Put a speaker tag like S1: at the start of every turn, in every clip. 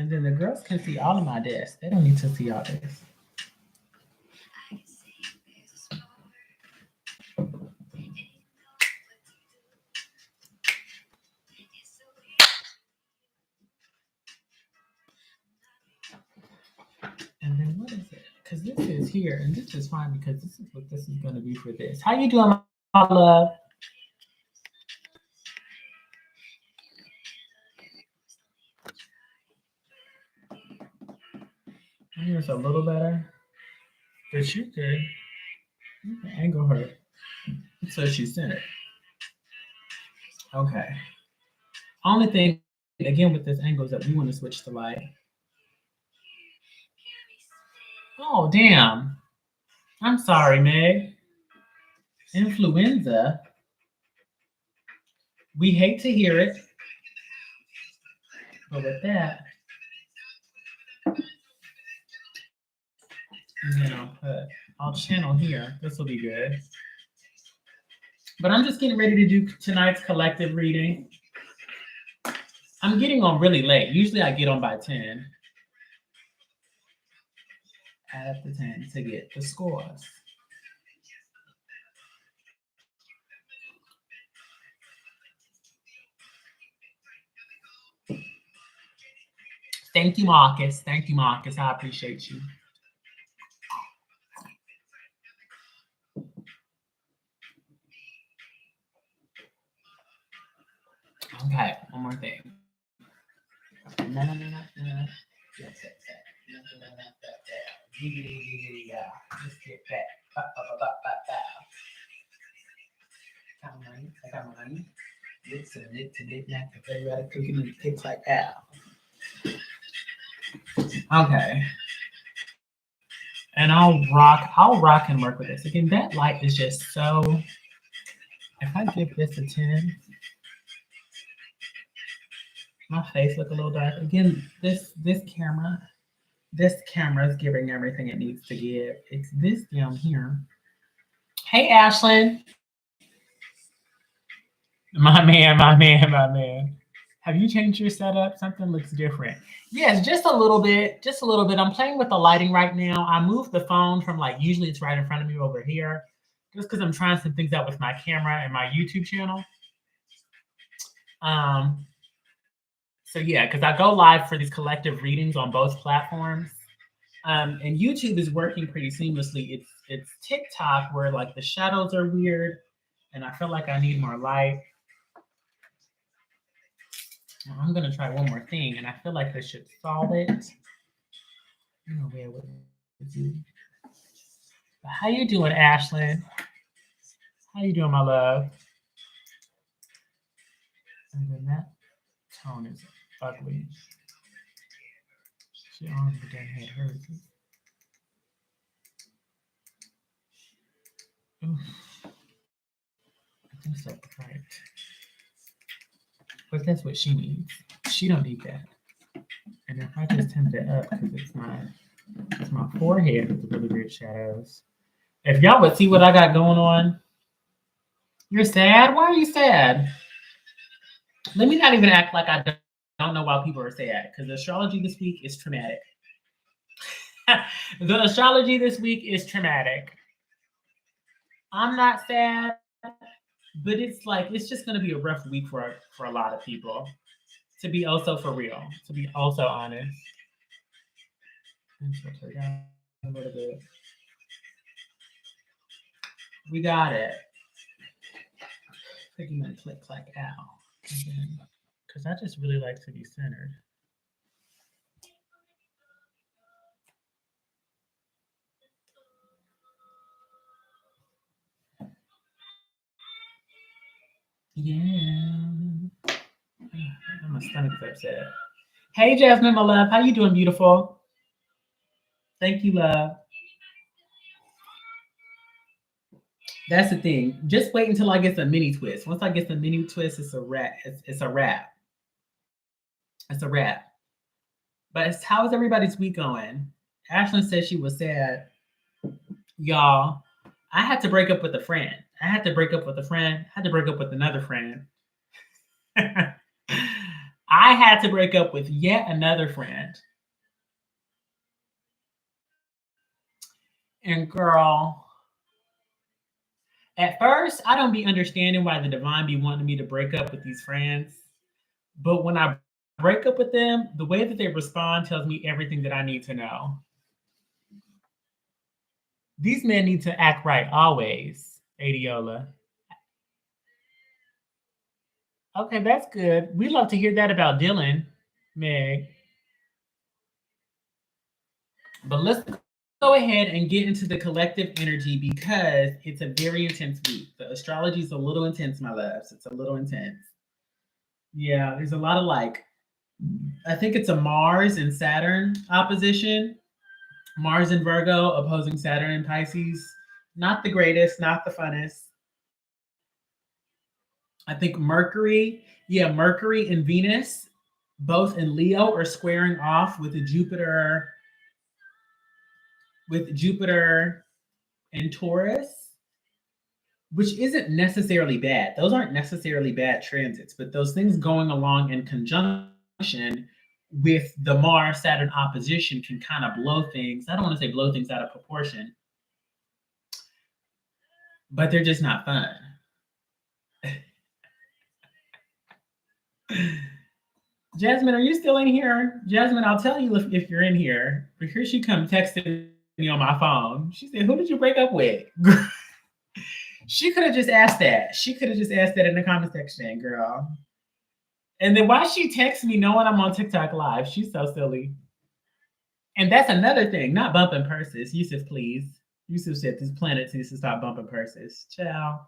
S1: And then the girls can see all of my desk. They don't need to see all this. And then what is it? Because this is here, and this is fine because this is what this is going to be for this. How you doing, my love? Here's a little better. But you can angle her so she's centered. Okay. Only thing, again, with this angle is that we want to switch the light. Oh, damn. I'm sorry, Meg. Influenza. We hate to hear it. But with that, and then I'll channel here. This will be good. But I'm just getting ready to do tonight's collective reading. I'm getting on really late. Usually I get on by 10. Add up to 10 to get the scores. Thank you, Marcus. Thank you, Marcus. I appreciate you. Okay, one more thing. No. Yes. Let's get that. I got money. It's a lit to lit neck. Everybody cooking and things like that. Okay. And I'll rock and work with this. Again, that light is just so, if I give this a 10, my face look a little dark. Again, this camera is giving everything it needs to give. It's this down here. Hey, Ashlyn. My man. Have you changed your setup? Something looks different. Yes, just a little bit. I'm playing with the lighting right now. I moved the phone from usually it's right in front of me over here, just because I'm trying some things out with my camera and my YouTube channel. So yeah, because I go live for these collective readings on both platforms. And YouTube is working pretty seamlessly. It's TikTok where the shadows are weird, and I feel like I need more light. I'm gonna try one more thing, and I feel like this should solve it. Where would it do? How you doing, Ashlyn? How you doing, my love? And then that tone is ugly. She already done had hers. I think so, right. But that's what she needs. She don't need that. And if I just tint it up, because it's my forehead with the really weird shadows. If y'all would see what I got going on, you're sad? Why are you sad? Let me not even act like I don't know why people are sad, because astrology this week is traumatic. The astrology this week is traumatic. I'm not sad, but it's just going to be a rough week for a lot of people. To be also for real, to be also honest. A little bit. We got it. I think I'm going to click like ow. Because I just really like to be centered. Yeah. My stomach's upset. Hey, Jasmine, my love. How you doing, beautiful? Thank you, love. That's the thing. Just wait until I get the mini twist. Once I get the mini twist, it's a wrap. It's a wrap. It's a wrap. But how is everybody's week going? Ashlyn said she was sad. Y'all, I had to break up with a friend. I had to break up with a friend. I had to break up with another friend. I had to break up with yet another friend. And girl, at first, I don't be understanding why the divine be wanting me to break up with these friends. But when I break up with them, the way that they respond tells me everything that I need to know. These men need to act right always, Adiola. Okay, that's good. We love to hear that about Dylan, Meg. But let's go ahead and get into the collective energy because it's a very intense week. The astrology is a little intense, my loves. It's a little intense. Yeah, there's a lot of like, I think it's a Mars and Saturn opposition. Mars in Virgo opposing Saturn in Pisces. Not the greatest, not the funnest. I think Mercury and Venus, both in Leo, are squaring off with Jupiter and Taurus, which isn't necessarily bad. Those aren't necessarily bad transits, but those things going along in conjunction with the Mars Saturn opposition can kind of blow things. I don't want to say blow things out of proportion, but they're just not fun. Jasmine, are you still in here? Jasmine, I'll tell you if you're in here. But here she come texting me on my phone. She said, "Who did you break up with?" She could have just asked that. She could have just asked that in the comment section, girl. And then why she texts me knowing I'm on TikTok live? She's so silly. And that's another thing, not bumping purses. Yusuf, please. Yusuf said this planet needs to stop bumping purses. Ciao.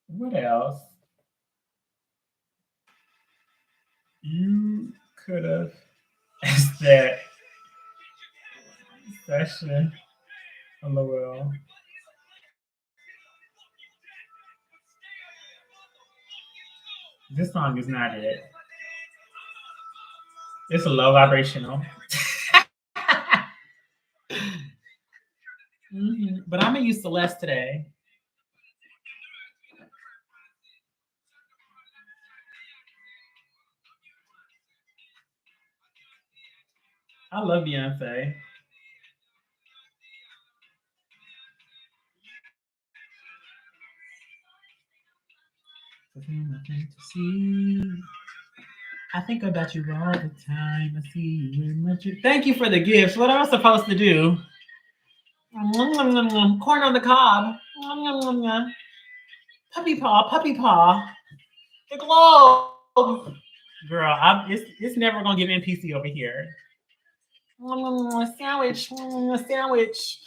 S1: What else? You could have asked that session. LOL. This song is not it. It's a low vibrational. But I'm gonna use Celeste today. I love Beyonce. Nothing to see. I think about you all the time. I see you in my dreams. Thank you for the gifts. What am I supposed to do? Corn on the cob. Puppy paw, puppy paw. The globe. Girl, it's never gonna give NPC over here. Sandwich, sandwich.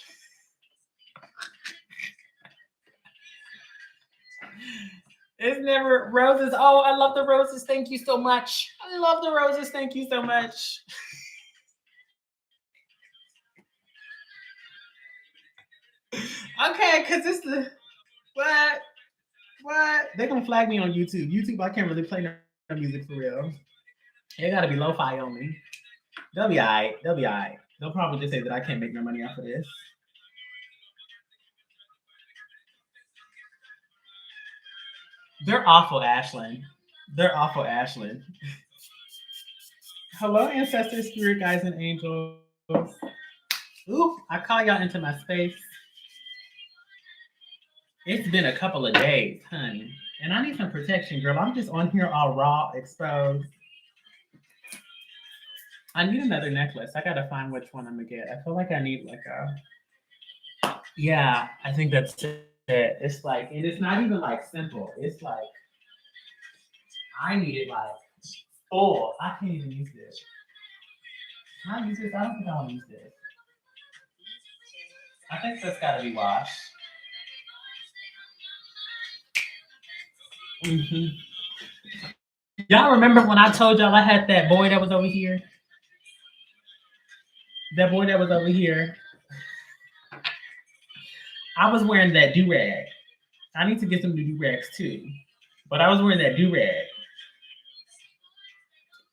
S1: It's never roses. Oh, I love the roses. Thank you so much. I love the roses. Thank you so much. Okay, because it's the what? They're gonna flag me on YouTube. YouTube, I can't really play no music for real. It gotta be lo-fi only. They'll be alright. They'll be alright. They'll probably just say that I can't make no money off of this. They're awful, Ashlyn. They're awful, Ashlyn. Hello, ancestors, spirit guides, and angels. Ooh, I call y'all into my space. It's been a couple of days, honey. And I need some protection, girl. I'm just on here all raw, exposed. I need another necklace. I gotta find which one I'm gonna get. I feel like I need like a. Yeah, I think that's it. It's like, and it's not even like simple. It's like I need it like full. I can't even use this. Can I use this? I don't think I want to use this. I think that's gotta be washed. Y'all remember when I told y'all I had that boy that was over here? That boy that was over here. I was wearing that do-rag. I need to get some new do-rags too. But I was wearing that do-rag.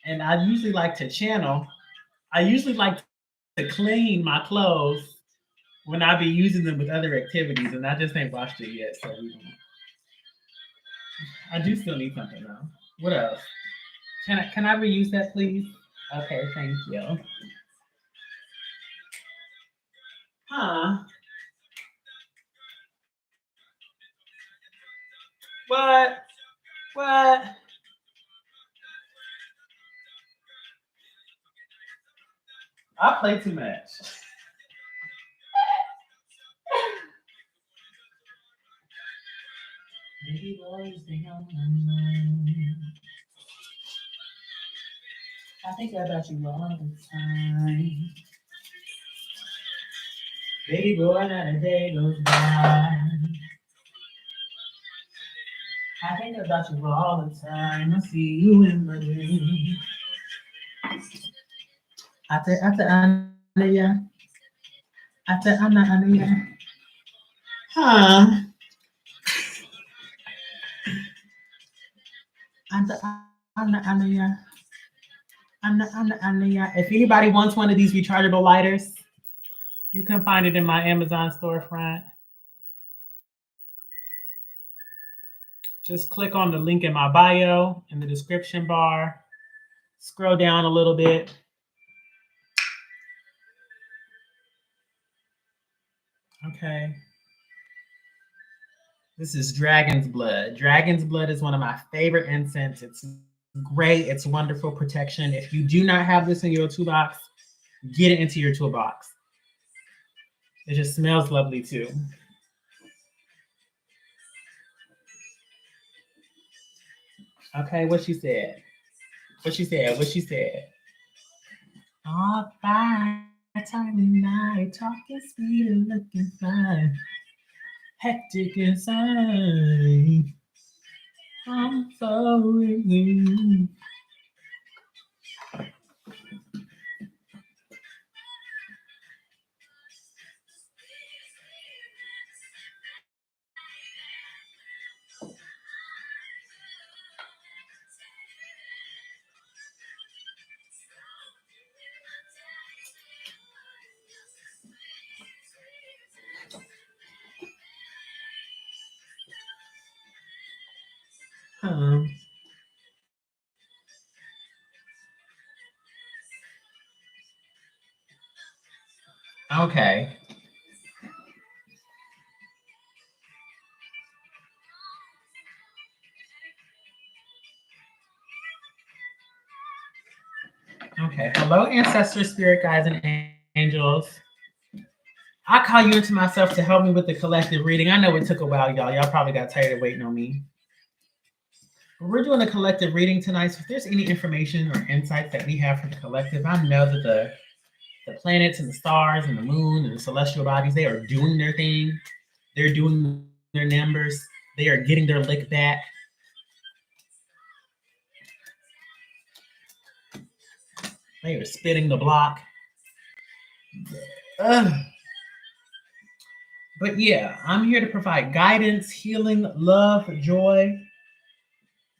S1: And I usually like to channel. I usually like to clean my clothes when I be using them with other activities, and I just ain't watched it yet. So I do still need something though. What else? Can I reuse that, please? Okay, thank you. Huh? What? What? I play too much. Baby boys, they on my mind. I think about you all the time. Baby boy, not a day goes by. I think about you all the time. I see you in my dreams. Ate Anaya. Ate Anaya. Huh? Ate Anaya. Anaya. If anybody wants one of these rechargeable lighters, you can find it in my Amazon storefront. Just click on the link in my bio in the description bar. Scroll down a little bit. Okay. This is Dragon's Blood. Dragon's Blood is one of my favorite incense. It's great. It's wonderful protection. If you do not have this in your toolbox, get it into your toolbox. It just smells lovely too. Okay, what she said. What she said. What she said. All by time night, talking sweet and looking fine. Hectic inside. I'm so with you. Okay. Okay. Hello, ancestor, spirit guides, and angels. I call you into myself to help me with the collective reading. I know it took a while, y'all. Y'all probably got tired of waiting on me. But we're doing a collective reading tonight. So if there's any information or insights that we have for the collective, I know that the planets and the stars and the moon and the celestial bodies, they are doing their thing. They're doing their numbers. They are getting their lick back. They are spitting the block. Ugh. But yeah, I'm here to provide guidance, healing, love, joy.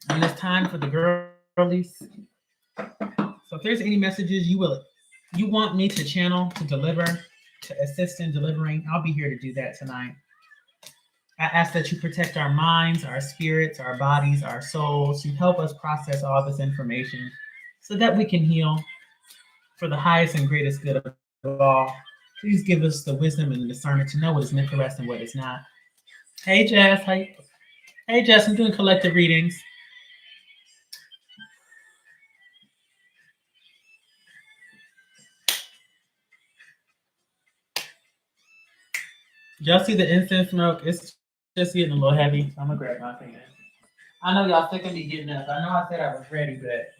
S1: And it's time for the girlies. So if there's any messages you want me to channel, to deliver, to assist in delivering, I'll be here to do that tonight. I ask that you protect our minds, our spirits, our bodies, our souls. You help us process all this information so that we can heal for the highest and greatest good of all. Please give us the wisdom and the discernment to know what is meant for us and what is not. Hey, Jess. Hey, Jess. I'm doing collective readings. Y'all see the incense smoke? It's just getting a little heavy. So I'm gonna grab my finger. I know y'all sick of me getting up. I know I said I was ready, but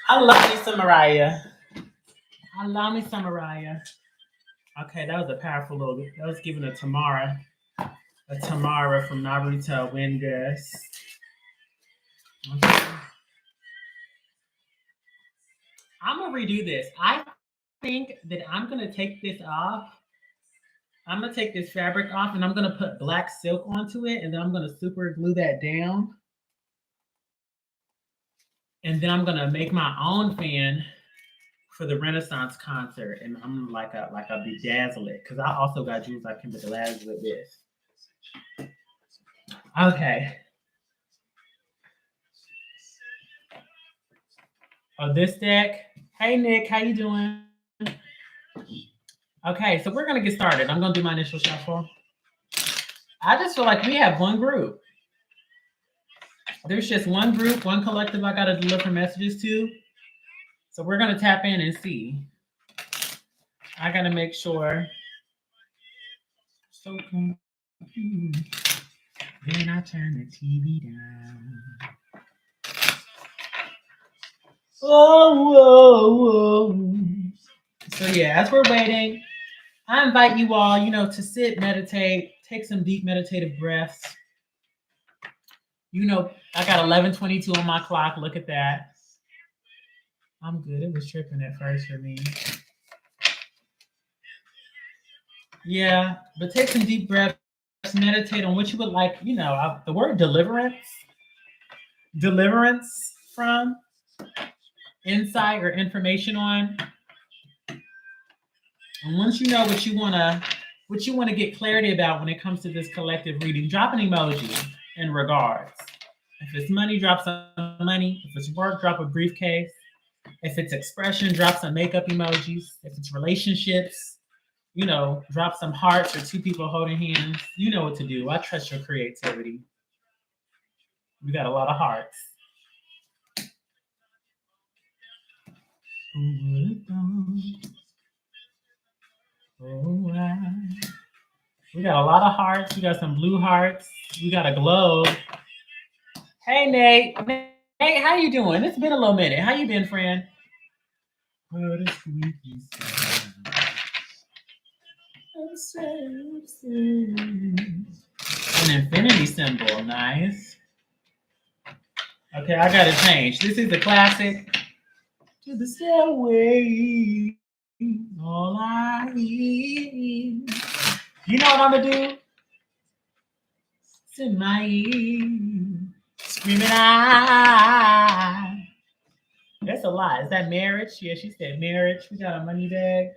S1: I love me some Mariah. I love me some Mariah. Okay, that was a powerful little. That was given to Tamara. That a Tamara from Naruto Wingus. Okay. I'm gonna redo this. I think that I'm gonna take this off. I'm gonna take this fabric off and I'm gonna put black silk onto it, and then I'm gonna super glue that down. And then I'm gonna make my own fan for the Renaissance concert, and I'm like a bedazzle it because I also got jewels I can bedazzle it with. Okay. Oh, this deck. Hey Nick, how you doing? Okay, so we're gonna get started. I'm gonna do my initial shuffle. I just feel like we have one group. There's just one group, one collective I gotta deliver messages to. So we're gonna tap in and see. I gotta make sure. So confused. Then I turn the TV down. Oh. So yeah, as we're waiting, I invite you all, to sit, meditate, take some deep meditative breaths. I got 11:22 on my clock. Look at that. I'm good. It was tripping at first for me. Yeah, but take some deep breaths, meditate on what you would like, the word deliverance from, insight or information on. And once you know what you want to get clarity about when it comes to this collective reading, drop an emoji in regards. If it's money, drop some money. If it's work, drop a briefcase. If it's expression, drop some makeup emojis. If it's relationships, drop some hearts or two people holding hands. You know what to do. I trust your creativity. We got a lot of hearts. Who would have thought? Oh, we got a lot of hearts. We got some blue hearts. We got a globe. Hey, Nate. Nate, how you doing? It's been a little minute. How you been, friend? What a squeaky sound. An infinity symbol. Nice. Okay, I got to change. This is the classic. To the stairway. All I need. You know what I'm going to do? It's in my ear. Screaming out. That's a lot. Is that marriage? Yeah, she said marriage. We got a money bag.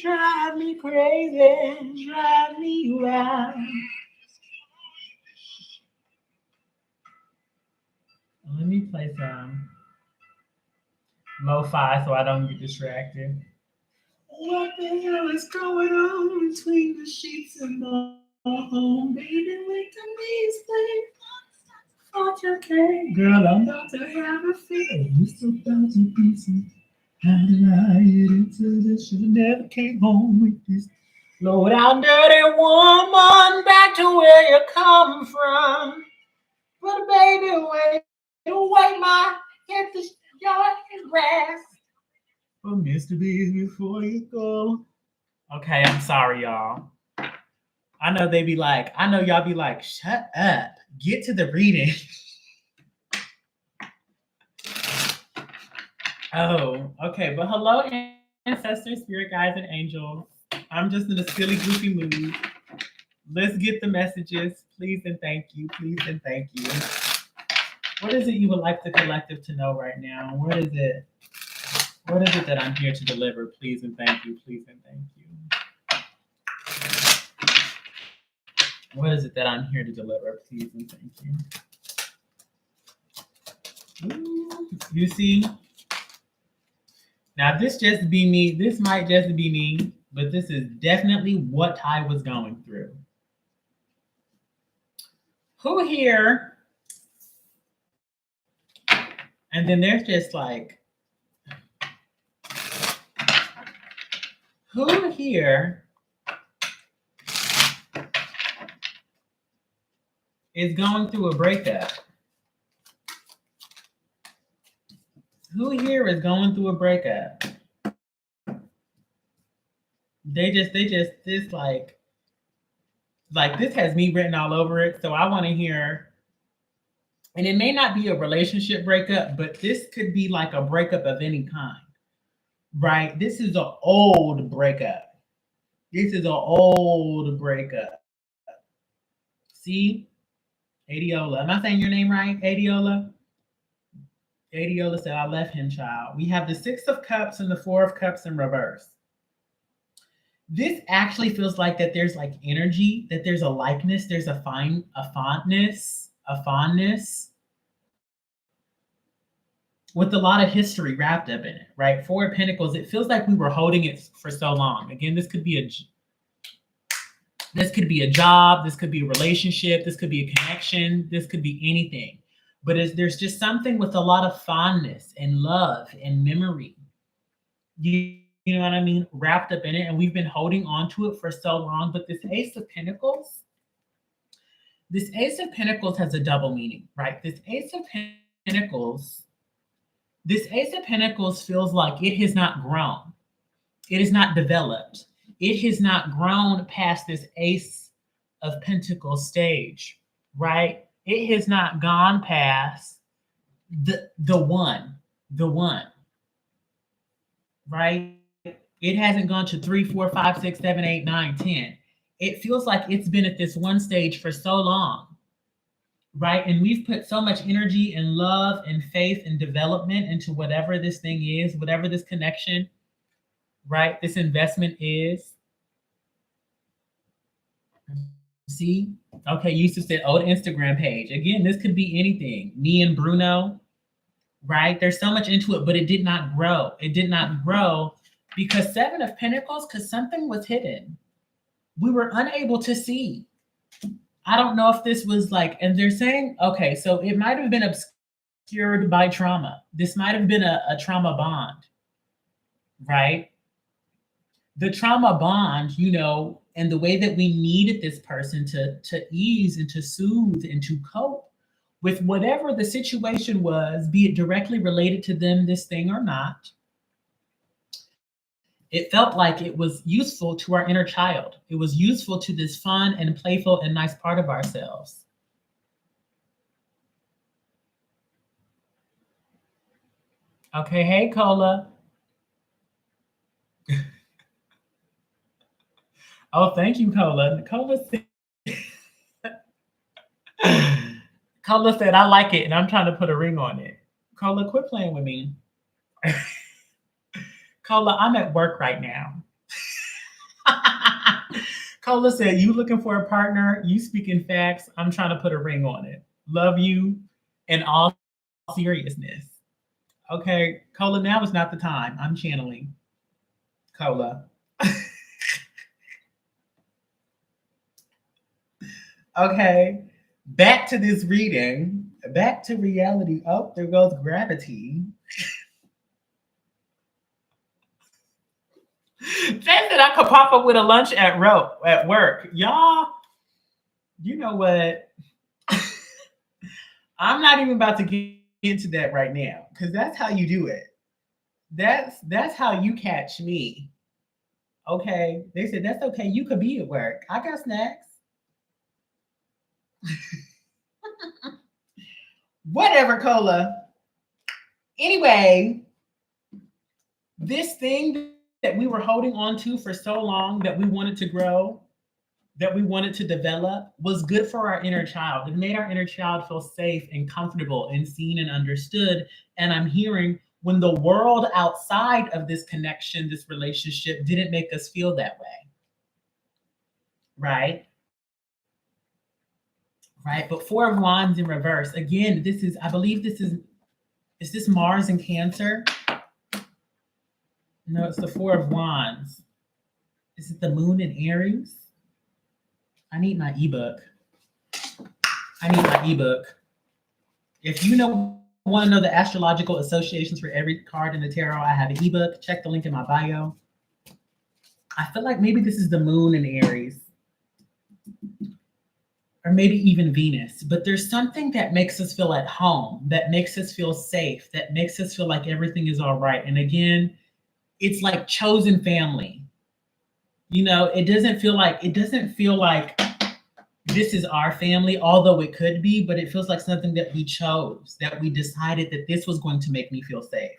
S1: Drive me crazy. Drive me wild. Let me play some lo-fi so I don't get distracted. What the hell is going on between the sheets and my home? Baby, wake up, please, thought you came. Girl, I'm about to have a fit. You so about to be some. How did I get into this? Should've never came home with this. Low down, dirty woman, back to where you come from. But baby, wait, my get this joy and rest. For Mr. B's before you go. Okay, I'm sorry, y'all. I know y'all be like, shut up, get to the reading. Oh, okay, but hello, ancestors, spirit guides, and angels. I'm just in a silly, goofy mood. Let's get the messages. Please and thank you. Please and thank you. What is it you would like the collective to know right now? What is it? What is it that I'm here to deliver? Please and thank you. Please and thank you. What is it that I'm here to deliver? Please and thank you. Ooh, you see? Now, this just be me. This might just be me, but this is definitely what I was going through. Who here? And then there's just like, who here is going through a breakup? Who here is going through a breakup? this like this has me written all over it. So I want to hear, and it may not be a relationship breakup, but this could be like a breakup of any kind, right? This is an old breakup. This is an old breakup. See? Adiola. Am I saying your name right? Adiola? Adiola said, I left him, child. We have the Six of Cups and the Four of Cups in reverse. This actually feels like that there's like energy, that there's a likeness, there's a fondness with a lot of history wrapped up in it, right? Four of Pentacles, it feels like we were holding it for so long. Again, this could be a job, this could be a relationship, this could be a connection, this could be anything. But there's just something with a lot of fondness and love and memory. You know what I mean? Wrapped up in it. And we've been holding on to it for so long. But this Ace of Pentacles has a double meaning, right? This Ace of Pentacles feels like it has not grown. It is not developed. It has not grown past this Ace of Pentacles stage, right? It has not gone past the one, right? It hasn't gone to 3, 4, 5, 6, 7, 8, 9, 10. It feels like it's been at this one stage for so long, right? And we've put so much energy and love and faith and development into whatever this thing is, whatever this connection, right? This investment is. See? Okay, Yusuf said, old Instagram page. Again, this could be anything. Me and Bruno, right? There's so much into it, but it did not grow. It did not grow because Seven of Pentacles, because something was hidden. We were unable to see. I don't know if this was like, and they're saying, okay, so it might have been obscured by trauma. This might have been a trauma bond, right? The trauma bond, you know, and the way that we needed this person to ease and to soothe and to cope with whatever the situation was, be it directly related to them, this thing or not. It felt like it was useful to our inner child. It was useful to this fun and playful and nice part of ourselves. Okay, hey, Cola. Oh, thank you, Cola. Cola said, I like it, and I'm trying to put a ring on it. Cola, quit playing with me. Cola, I'm at work right now. Cola said, you looking for a partner, you speaking facts, I'm trying to put a ring on it. Love you in all seriousness. Okay, Cola, now is not the time. I'm channeling. Cola. Okay, back to this reading, back to reality. Oh, there goes gravity. Says that I could pop up with a lunch at work. Y'all, you know what? I'm not even about to get into that right now because that's how you do it. That's how you catch me. Okay. They said that's okay. You could be at work. I got snacks. Whatever, Cola. Anyway, this thing that we were holding on to for so long that we wanted to grow, that we wanted to develop, was good for our inner child. It made our inner child feel safe and comfortable and seen and understood. And I'm hearing when the world outside of this connection, this relationship didn't make us feel that way. Right? Right. But Four of Wands in reverse. Again, this is, I believe this is this Mars in Cancer? No, it's the Four of Wands. Is it the Moon in Aries? I need my ebook. If you want to know the astrological associations for every card in the tarot, I have an ebook. Check the link in my bio. I feel like maybe this is the Moon in Aries. Or maybe even Venus. But there's something that makes us feel at home, that makes us feel safe, that makes us feel like everything is all right. And again, it's like chosen family. You know, it doesn't feel like this is our family, although it could be, but it feels like something that we chose, that we decided that this was going to make me feel safe.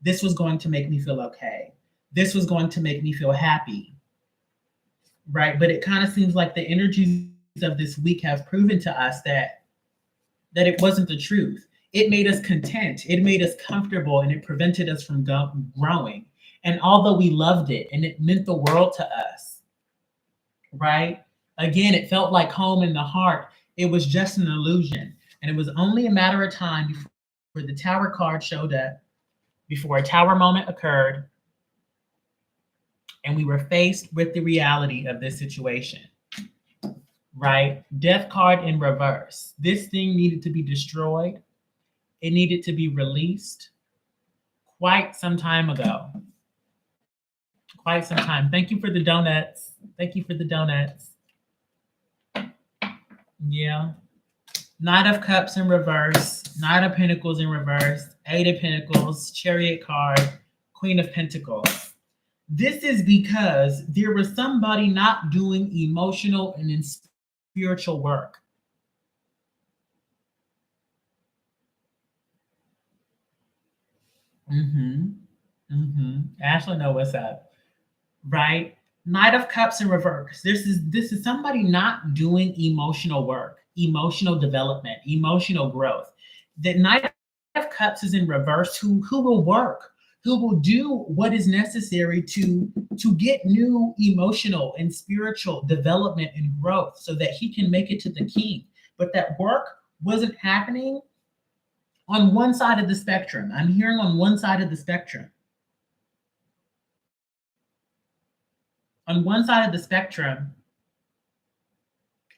S1: This was going to make me feel okay. This was going to make me feel happy. Right. But it kind of seems like the energies of this week have proven to us that it wasn't the truth. It made us content, it made us comfortable, and it prevented us from growing. And although we loved it and it meant the world to us, right? Again, it felt like home in the heart. It was just an illusion. And it was only a matter of time before the tower card showed up, before a tower moment occurred, and we were faced with the reality of this situation, right? Death card in reverse. This thing needed to be destroyed. It needed to be released quite some time ago. Quite some time. Thank you for the donuts. Thank you for the donuts. Yeah. Knight of Cups in reverse. Knight of Pentacles in reverse. Eight of Pentacles. Chariot card. Queen of Pentacles. This is because there was somebody not doing emotional and spiritual work. Ashley, know what's up, right? Knight of Cups in reverse. This is somebody not doing emotional work, emotional development, emotional growth. The Knight of Cups is in reverse. Who will work? Who will do what is necessary to get new emotional and spiritual development and growth so that he can make it to the king. But that work wasn't happening on one side of the spectrum. I'm hearing on one side of the spectrum. On one side of the spectrum,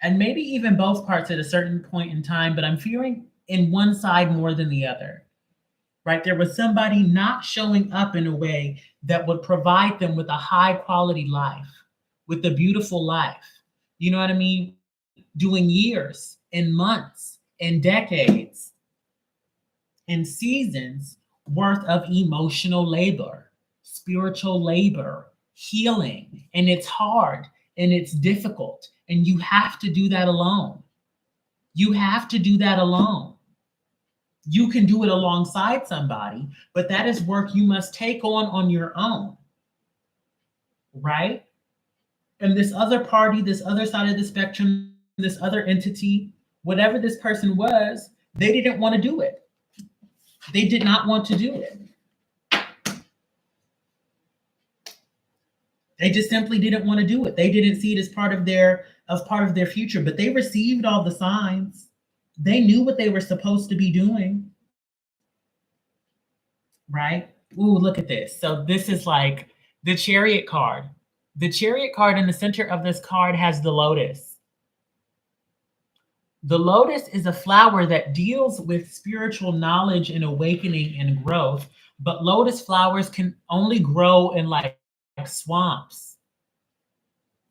S1: and maybe even both parts at a certain point in time, but I'm feeling in one side more than the other, right? There was somebody not showing up in a way that would provide them with a high quality life, with a beautiful life. You know what I mean? Doing years and months and decades and seasons worth of emotional labor, spiritual labor, healing. And it's hard and it's difficult. And you have to do that alone. You have to do that alone. You can do it alongside somebody, but that is work you must take on your own. Right? And this other party, this other side of the spectrum, this other entity, whatever this person was, they didn't want to do it. They did not want to do it. They just simply didn't want to do it. They didn't see it as part of their future, but they received all the signs. They knew what they were supposed to be doing. Right? Ooh, look at this. So this is like the Chariot card. The Chariot card in the center of this card has the lotus. The lotus is a flower that deals with spiritual knowledge and awakening and growth, but lotus flowers can only grow in like swamps.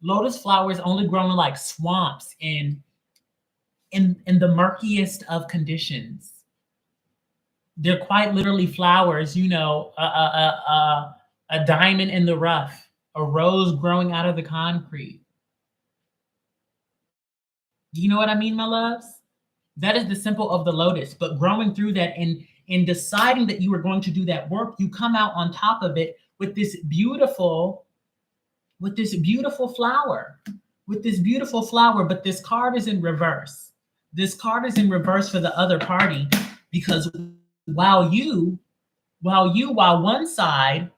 S1: Lotus flowers only grow in like swamps in the murkiest of conditions. They're quite literally flowers, you know, a diamond in the rough, a rose growing out of the concrete. Do you know what I mean, my loves? That is the symbol of the lotus. But growing through that and in deciding that you are going to do that work, you come out on top of it with this beautiful flower. With this beautiful flower, but this card is in reverse. This card is in reverse for the other party because while one side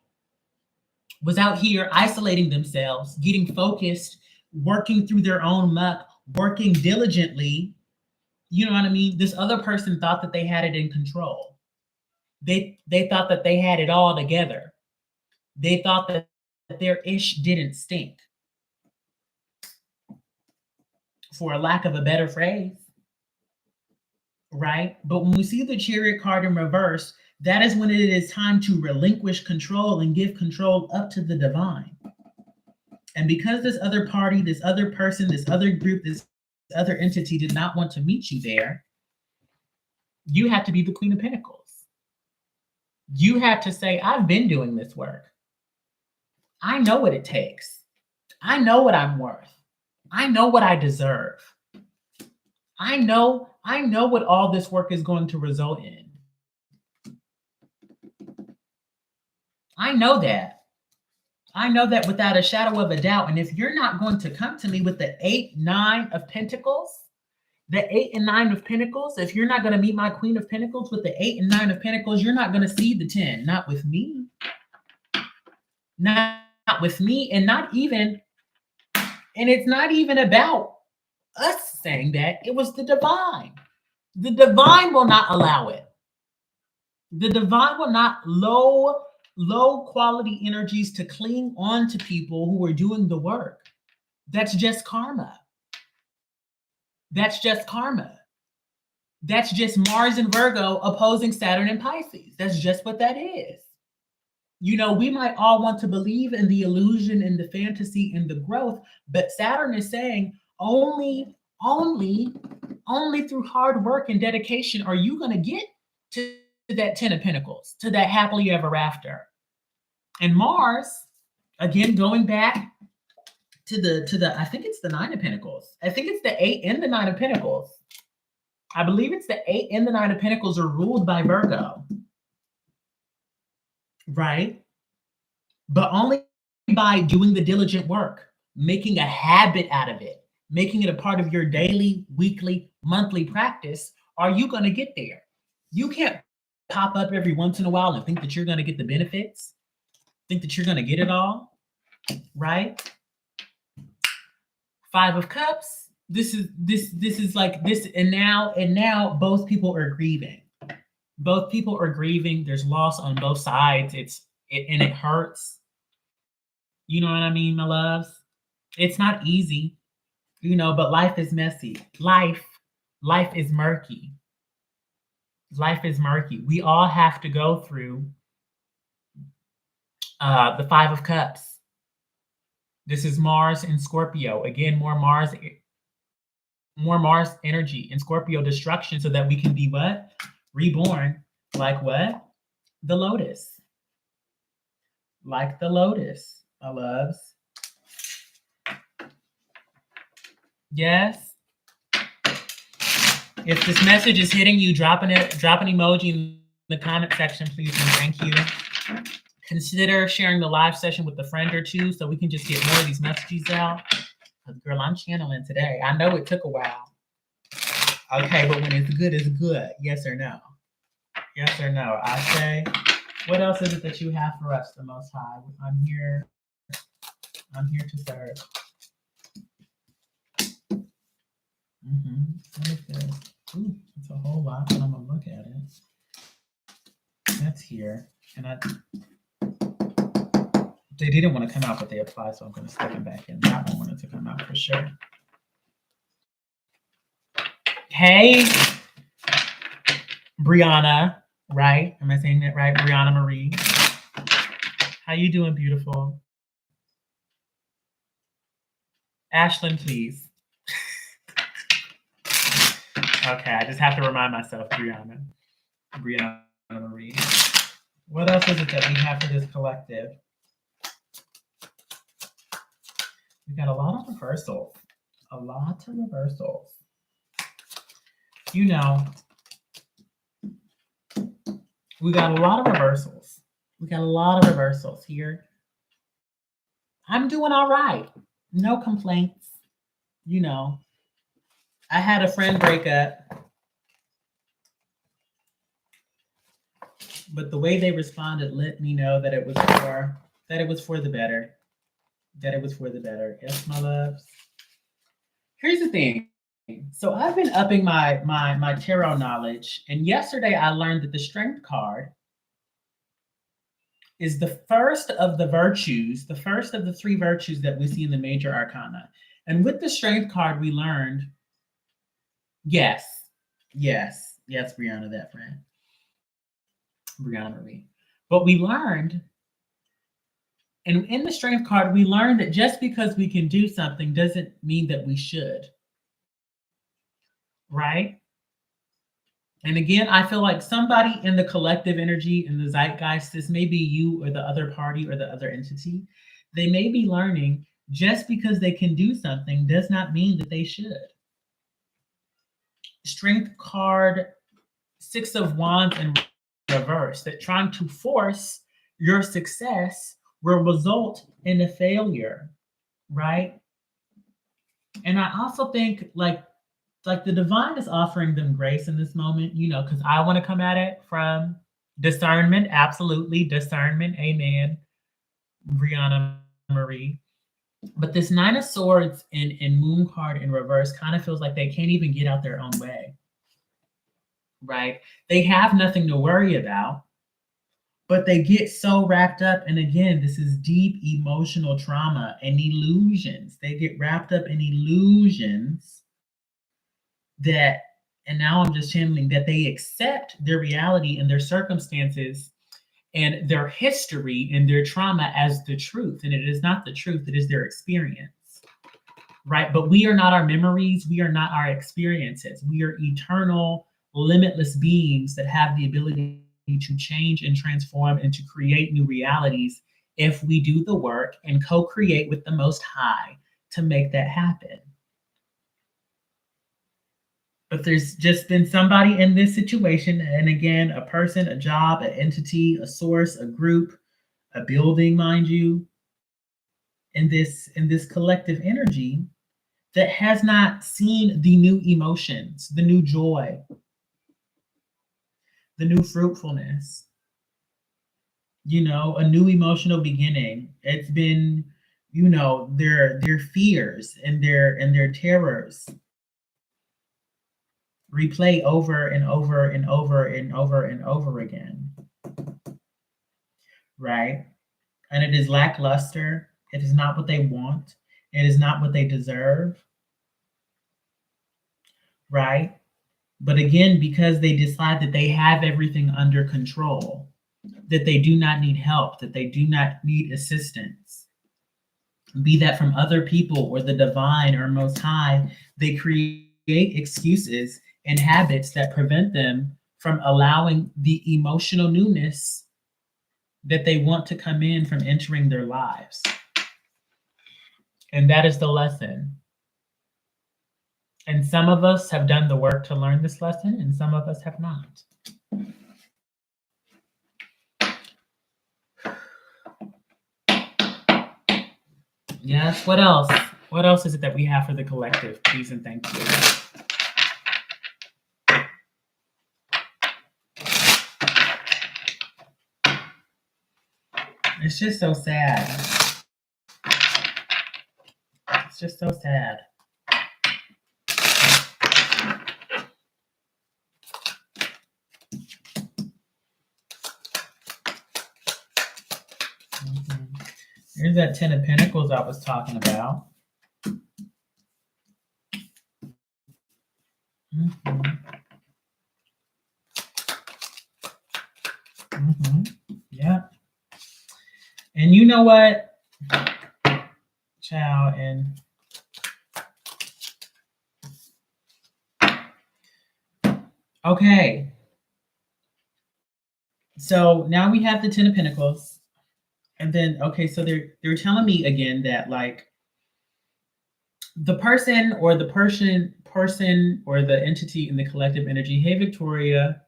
S1: was out here isolating themselves, getting focused, working through their own muck, working diligently, you know what I mean? This other person thought that they had it in control. They thought that they had it all together. They thought that their ish didn't stink, for a lack of a better phrase. Right? But when we see the Chariot card in reverse, that is when it is time to relinquish control and give control up to the divine. And because this other party, this other person, this other group, this other entity did not want to meet you there, you have to be the Queen of Pentacles. You have to say, I've been doing this work. I know what it takes. I know what I'm worth. I know what I deserve. I know what all this work is going to result in. I know that. I know that without a shadow of a doubt. And if you're not going to come to me with the 8, 9 of Pentacles, the 8 and 9 of Pentacles, if you're not going to meet my Queen of Pentacles with the 8 and 9 of Pentacles, you're not going to see the 10. Not with me. Not with me. And not even, and it's not even about us saying that. It was the divine. The divine will not allow it. The divine will not low quality energies to cling on to people who are doing the work. That's just karma. That's just karma. That's just Mars and Virgo opposing Saturn and Pisces. That's just what that is. You know, we might all want to believe in the illusion and the fantasy and the growth, but Saturn is saying only through hard work and dedication are you going to get to that 10 of Pentacles, to that happily ever after. And Mars, again, going back to the I think it's the 9 of Pentacles. I think it's the 8 and the 9 of Pentacles. I believe it's the 8 and the 9 of Pentacles are ruled by Virgo. Right? But only by doing the diligent work, making a habit out of it, making it a part of your daily, weekly, monthly practice, are you going to get there? You can't pop up every once in a while and think that you're going to get the benefits, think that you're going to get it all, right? 5 of Cups. This is like this, and now both people are grieving. Both people are grieving. There's loss on both sides. And it hurts. You know what I mean, my loves? It's not easy, you know, but life is messy. Life is murky. Life is murky. We all have to go through the 5 of Cups. This is Mars in Scorpio. Again, more Mars energy in Scorpio destruction so that we can be what? Reborn. Like what? The lotus. Like the lotus, my loves. Yes. If this message is hitting you, drop an emoji in the comment section, please, and thank you. Consider sharing the live session with a friend or two so we can just get more of these messages out. Girl, I'm channeling today. I know it took a while. Okay, but when it's good. Yes or no? Yes or no? I say, what else is it that you have for us, the Most High? I'm here to serve. What is this? Ooh, it's a whole lot, but I'm gonna look at it. That's here. And they didn't want to come out, but they applied, so I'm gonna stick them back in. That one wanted to come out for sure. Hey, Brianna, right? Am I saying that right? Brianna Marie. How you doing, beautiful? Ashlyn, please. Okay, I just have to remind myself, Brianna Marie. What else is it that we have for this collective? We got a lot of reversals. A lot of reversals. You know, we got a lot of reversals. We got a lot of reversals here. I'm doing all right. No complaints. You know, I had a friend break up, but the way they responded let me know that it was for the better. That it was for the better. Yes, my loves. Here's the thing. So I've been upping my tarot knowledge, and yesterday I learned that the Strength card is the first of the virtues, the first of the 3 virtues that we see in the major arcana. And with the Strength card, we learned, yes, Brianna, that friend. Brianna Marie. But we learned, and in the Strength card, we learned that just because we can do something doesn't mean that we should. Right? And again, I feel like somebody in the collective energy, in the zeitgeist, this may be you or the other party or the other entity, they may be learning Just because they can do something does not mean that they should. Strength card, 6 of Wands in reverse, that trying to force your success will result in a failure, right? And I also think like the divine is offering them grace in this moment, because I want to come at it from discernment, absolutely discernment, amen, Brianna Marie. But this Nine of Swords in Moon card in reverse kind of feels like they can't even get out their own way, right? They have nothing to worry about, but they get so wrapped up. And again, this is deep emotional trauma and illusions. They get wrapped up in illusions that, and now I'm just channeling that they accept their reality and their circumstances and their history and their trauma as the truth. And it is not the truth, it is their experience, right? But we are not our memories, we are not our experiences. We are eternal, limitless beings that have the ability to change and transform and to create new realities if we do the work and co-create with the Most High to make that happen. But there's just been somebody in this situation, and again, a person, a job, an entity, a source, a group, a building, mind you, in this collective energy that has not seen the new emotions, the new joy, the new fruitfulness, a new emotional beginning. It's been, their fears and their terrors replay over and over and over and over and over again, right? And it is lackluster. It is not what they want. It is not what they deserve, right? But again, because they decide that they have everything under control, that they do not need help, that they do not need assistance, be that from other people or the divine or Most High, they create excuses and habits that prevent them from allowing the emotional newness that they want to come in from entering their lives. And that is the lesson. And some of us have done the work to learn this lesson, and some of us have not. Yes, what else? What else is it that we have for the collective? Please and thank you. It's just so sad. It's just so sad. Here's that 10 of Pentacles I was talking about. Yeah. And you know what? Ciao. And okay. So now we have the 10 of Pentacles. And then, okay, so they're telling me again that like the person or the person or the entity in the collective energy, hey, Victoria.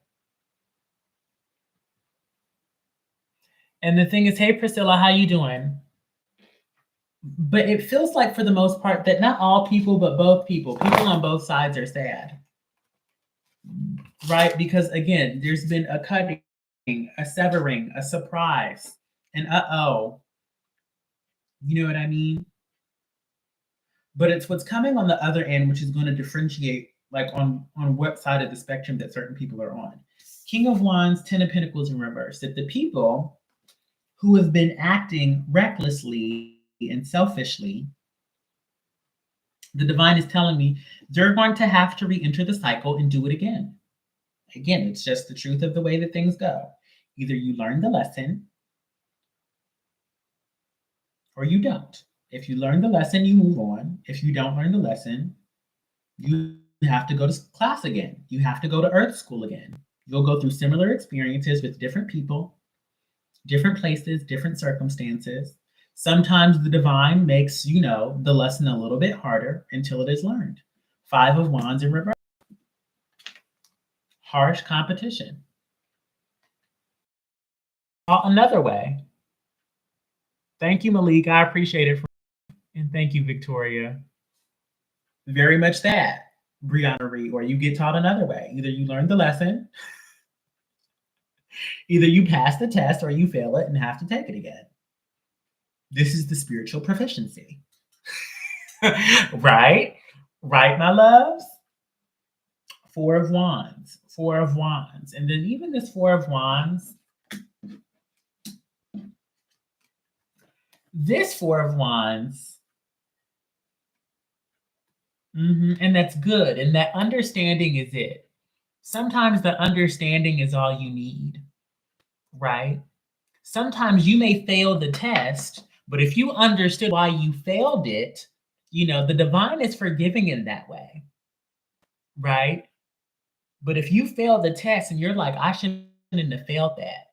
S1: And the thing is, hey, Priscilla, how you doing? But it feels like for the most part that not all people, but both people on both sides are sad, right? Because again, there's been a cutting, a severing, a surprise, and uh-oh. You know what I mean? But it's what's coming on the other end, which is going to differentiate like on what side of the spectrum that certain people are on. King of Wands, 10 of Pentacles in reverse. That the people who have been acting recklessly and selfishly, the divine is telling me they're going to have to re-enter the cycle and do it again. Again, it's just the truth of the way that things go. Either you learn the lesson or you don't. If you learn the lesson, you move on. If you don't learn the lesson, you have to go to class again. You have to go to Earth School again. You'll go through similar experiences with different people, different places, different circumstances. Sometimes the divine makes, the lesson a little bit harder until it is learned. Five of Wands in reverse. Harsh competition. Another way. Thank you, Malik. I appreciate it. And thank you, Victoria. Very much that, Brianna Reed, or you get taught another way. Either you learn the lesson, either you pass the test, or you fail it and have to take it again. This is the spiritual proficiency. Right? Right, my loves? Four of Wands. Four of Wands. And then even this Four of Wands, this Four of Wands, and that's good. And that understanding is it. Sometimes the understanding is all you need, right? Sometimes you may fail the test, but if you understood why you failed it, the divine is forgiving in that way, right? But if you fail the test and you're like, I shouldn't have failed that,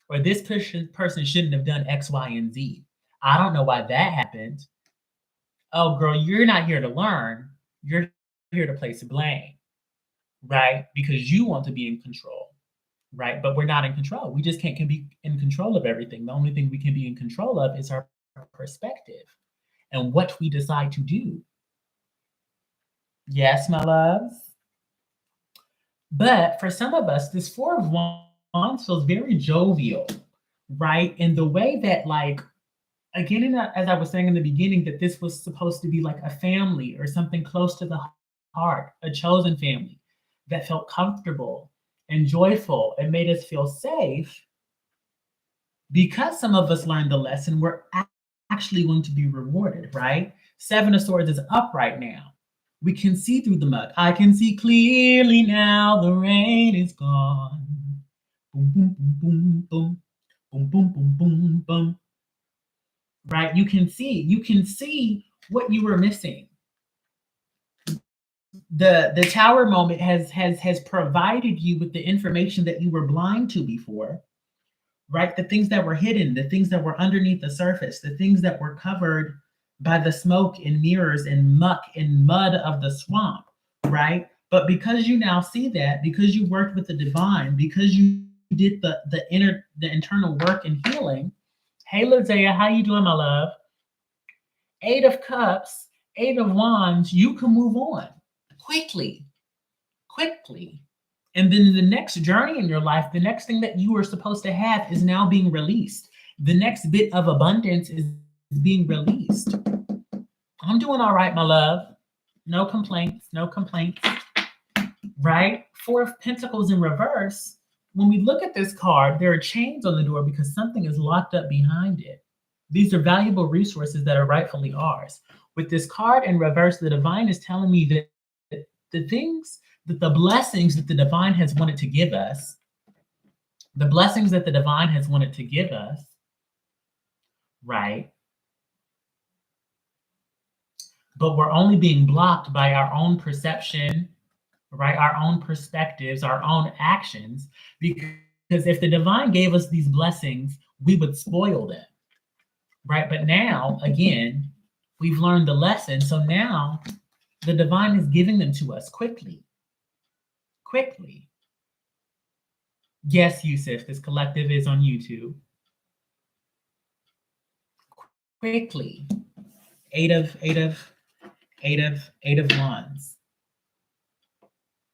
S1: or this person shouldn't have done X, Y, and Z. I don't know why that happened. Oh, girl, you're not here to learn. You're here to place blame, right? Because you want to be in control, right? But we're not in control. We just can't be in control of everything. The only thing we can be in control of is our perspective and what we decide to do. Yes, my loves? But for some of us, this Four of Wands feels very jovial, right? In the way that, like, again, as I was saying in the beginning, that this was supposed to be like a family or something close to the heart, a chosen family that felt comfortable and joyful and made us feel safe. Because some of us learned the lesson, we're actually going to be rewarded, right? Seven of Swords is up right now. We can see through the mud. I can see clearly now, the rain is gone. Boom, boom, boom, boom, boom. Boom, boom, boom, boom, boom. Right? You can see what you were missing. The tower moment has provided you with the information that you were blind to before, right? The things that were hidden, the things that were underneath the surface, the things that were covered by the smoke and mirrors and muck and mud of the swamp, right? But because you now see that, because you worked with the divine, because you did the internal work and healing. Hey, Lizea, how you doing, my love? Eight of Cups, Eight of Wands, you can move on quickly. And then the next journey in your life, the next thing that you were supposed to have is now being released. The next bit of abundance is being released. I'm doing all right, my love. No complaints, right? Four of Pentacles in reverse. When we look at this card, there are chains on the door because something is locked up behind it. These are valuable resources that are rightfully ours. With this card in reverse, the divine is telling me that the blessings that the divine has wanted to give us, right? But we're only being blocked by our own perception, right? Our own perspectives, our own actions, because if the divine gave us these blessings, we would spoil them, right? But now, again, we've learned the lesson. So now the divine is giving them to us quickly. Yes, Yusuf, this collective is on YouTube. Quickly. Eight of Wands.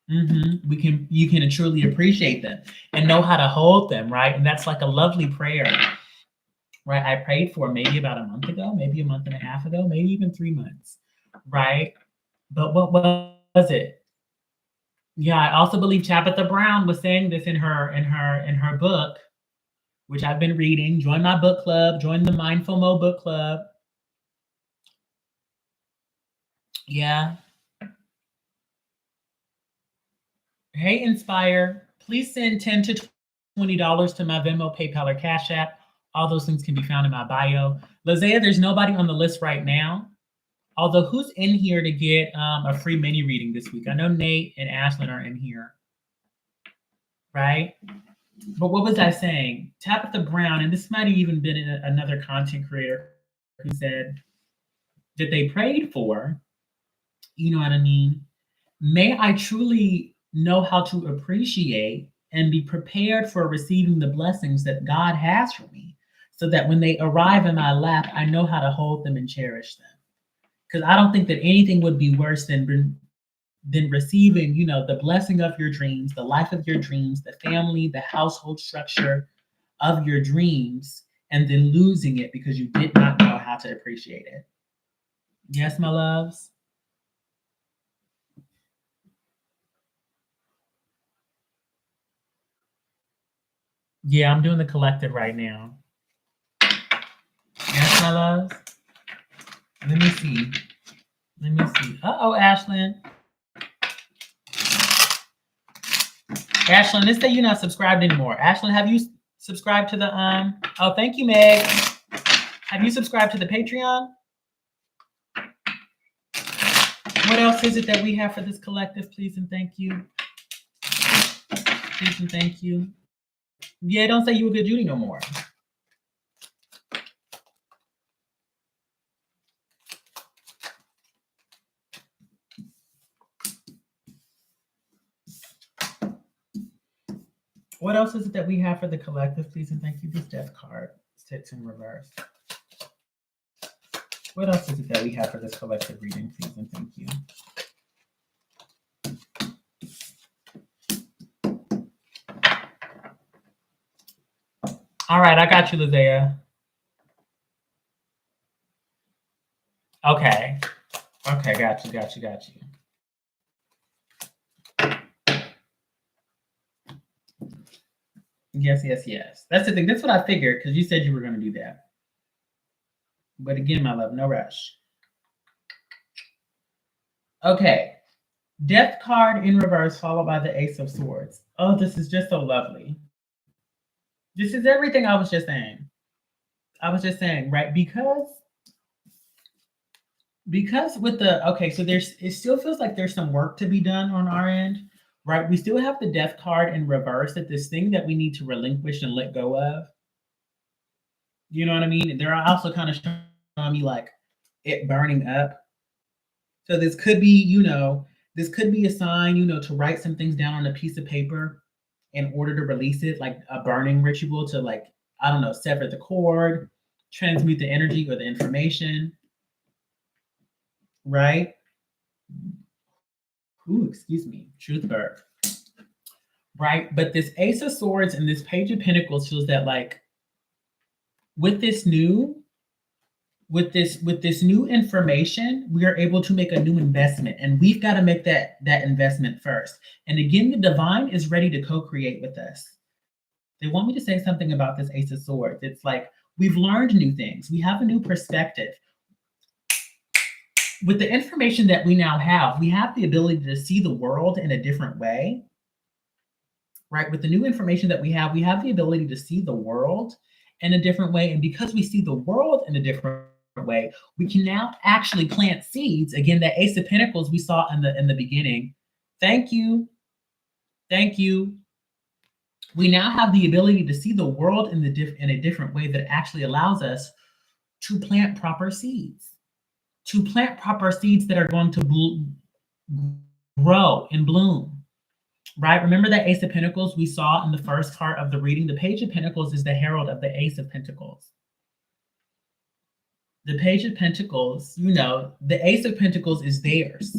S1: You can truly appreciate them and know how to hold them, right? And that's like a lovely prayer, right? I prayed for maybe about a month ago, maybe a month and a half ago, maybe even 3 months, right? But what was it? Yeah, I also believe Tabitha Brown was saying this in her book, which I've been reading. Join my book club, join the Mindful Mo book club. Yeah. Hey, Inspire, please send $10 to $20 to my Venmo, PayPal, or Cash App. All those things can be found in my bio. Lizea, there's nobody on the list right now. Although, who's in here to get a free mini reading this week? I know Nate and Ashlyn are in here, right? But what was I saying? Tabitha Brown, and this might have even been another content creator. who said that they prayed for, you know what I mean? May I truly know how to appreciate and be prepared for receiving the blessings that God has for me so that when they arrive in my lap, I know how to hold them and cherish them. Because I don't think that anything would be worse than receiving, you know, the blessing of your dreams, the life of your dreams, the family, the household structure of your dreams, and then losing it because you did not know how to appreciate it. Yes, my loves. Yeah, I'm doing the collective right now. Yes, my loves. Let me see. Let me see. Uh-oh, Ashlyn. Ashlyn, let's say you're not subscribed anymore. Ashlyn, have you subscribed to the oh, thank you, Meg. Have you subscribed to the Patreon? What else is it that we have for this collective? Please and thank you. Please and thank you. Yeah, don't say you a good Judy no more. What else is it that we have for the collective? Please and thank you. This death card sits in reverse. What else is it that we have for this collective reading? Please and thank you. All right, I got you, Lizea. Okay. Okay, got you. Yes. That's the thing. That's what I figured because you said you were going to do that. But again, my love, no rush. Okay. Death card in reverse followed by the Ace of Swords. Oh, this is just so lovely. This is everything I was just saying. Right? Because with the, okay, so it still feels like there's some work to be done on our end, right? We still have the death card in reverse, that this thing that we need to relinquish and let go of. You know what I mean? They're also kind of showing me like it burning up. So this could be, this could be a sign, to write some things down on a piece of paper in order to release it, like a burning ritual to, like, I don't know, sever the cord, transmute the energy or the information, right? Ooh, excuse me, truth bird. Right? But this Ace of Swords and this Page of Pentacles feels that, like, with this new information, we are able to make a new investment, and we've got to make that investment first. And again, the divine is ready to co-create with us. They want me to say something about this Ace of Swords. It's like we've learned new things. We have a new perspective. With the information that we now have, we have the ability to see the world in a different way. Right? With the new information that we have the ability to see the world in a different way. And because we see the world in a different way, we can now actually plant seeds. Again, that Ace of Pentacles we saw in the beginning. Thank you. We now have the ability to see the world in a different way that actually allows us to plant proper seeds. To plant proper seeds that are going to grow and bloom. Right? Remember that Ace of Pentacles we saw in the first part of the reading? The Page of Pentacles is the herald of the Ace of Pentacles. The Page of Pentacles, the Ace of Pentacles is theirs.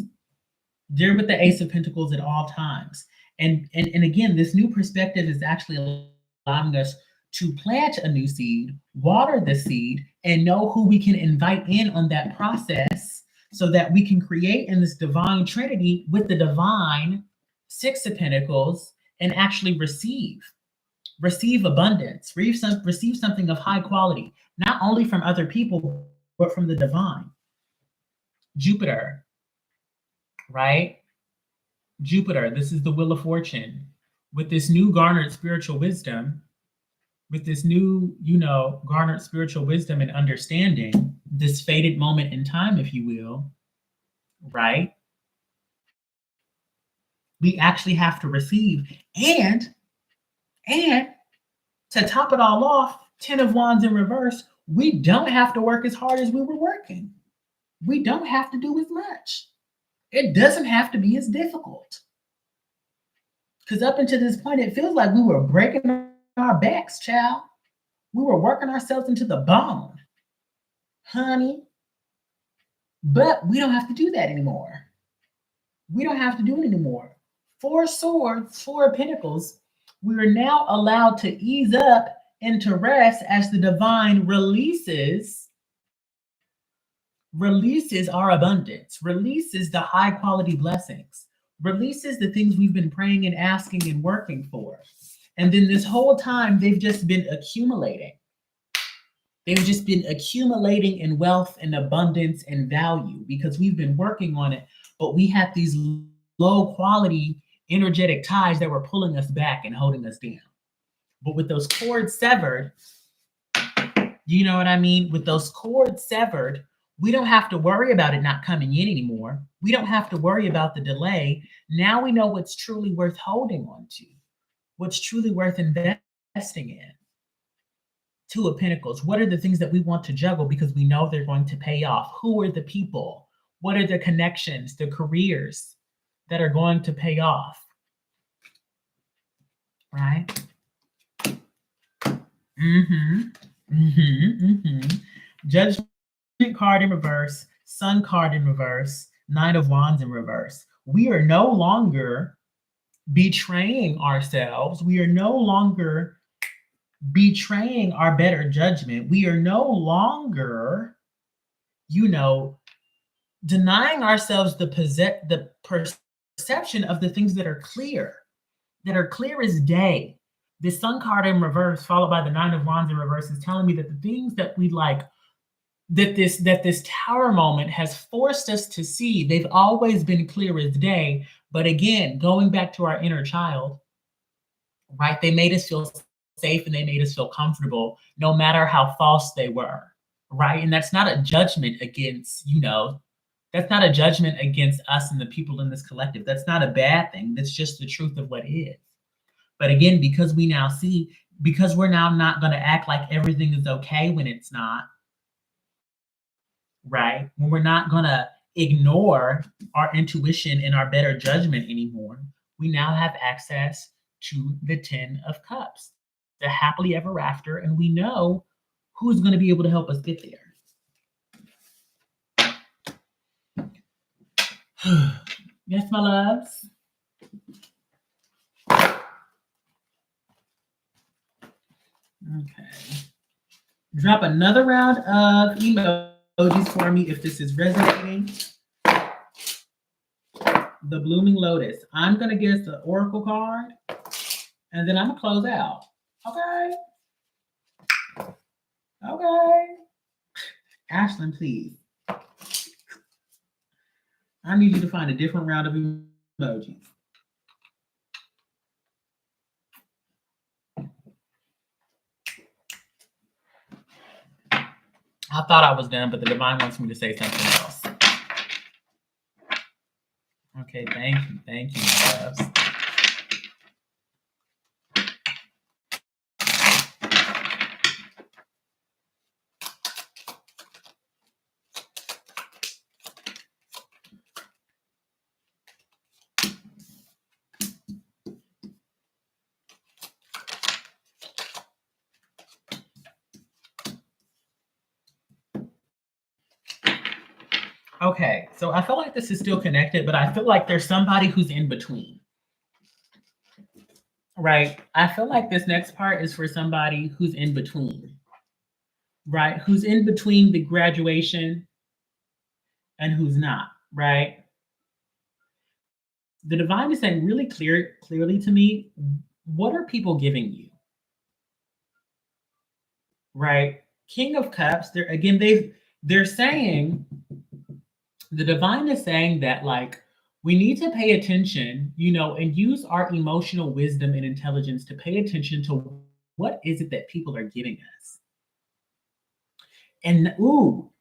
S1: They're with the Ace of Pentacles at all times. And again, this new perspective is actually allowing us to plant a new seed, water the seed, and know who we can invite in on that process so that we can create in this divine trinity with the divine Six of Pentacles and actually receive abundance, receive something of high quality, not only from other people, but from the divine. Jupiter, right? Jupiter, this is the Wheel of Fortune. With this new garnered spiritual wisdom, garnered spiritual wisdom and understanding, this fated moment in time, if you will, right? We actually have to receive. And to top it all off, 10 of Wands in reverse, We don't have to work as hard as we were working. We don't have to do as much. It doesn't have to be as difficult. Because up until this point, it feels like we were breaking our backs, child. We were working ourselves into the bone, honey. But we don't have to do that anymore. We don't have to do it anymore. Four swords, four pentacles. We are now allowed to ease up into rest as the divine releases our abundance, releases the high quality blessings, releases the things we've been praying and asking and working for. And then this whole time, they've just been accumulating. They've just been accumulating in wealth and abundance and value because we've been working on it, but we had these low quality energetic ties that were pulling us back and holding us down. But with those cords severed, you know what I mean? With those cords severed, we don't have to worry about it not coming in anymore. We don't have to worry about the delay. Now we know what's truly worth holding on to, what's truly worth investing in. Two of Pentacles. What are the things that we want to juggle because we know they're going to pay off? Who are the people? What are the connections, the careers that are going to pay off? Right? Judgment card in reverse, Sun card in reverse, Nine of Wands in reverse. We are no longer betraying ourselves. We are no longer betraying our better judgment. We are no longer, denying ourselves the perception of the things that are clear as day. The Sun card in reverse, followed by the Nine of Wands in reverse, is telling me that the things that we like, that this Tower moment has forced us to see, they've always been clear as day. But again, going back to our inner child, right? They made us feel safe and they made us feel comfortable, no matter how false they were, right? And that's not a judgment against, that's not a judgment against us and the people in this collective. That's not a bad thing. That's just the truth of what is. But again, because we now see, because we're now not going to act like everything is okay when it's not, right? When we're not going to ignore our intuition and our better judgment anymore, we now have access to the 10 of Cups, the happily ever after, and we know who's going to be able to help us get there. Yes, my loves. Okay. Drop another round of emojis for me if this is resonating. The Blooming Lotus. I'm going to get the Oracle card, and then I'm going to close out. Okay. Ashlyn, please. I need you to find a different round of emojis. I thought I was done, but the divine wants me to say something else. Okay, thank you, my loves. Okay, so I feel like this is still connected, but I feel like there's somebody who's in between. Right? I feel like this next part is for somebody who's in between. Right? Who's in between the graduation and who's not, right? The divine is saying really clearly to me, what are people giving you? Right? King of Cups, they're saying, the divine is saying that, like, we need to pay attention, and use our emotional wisdom and intelligence to pay attention to what is it that people are giving us. And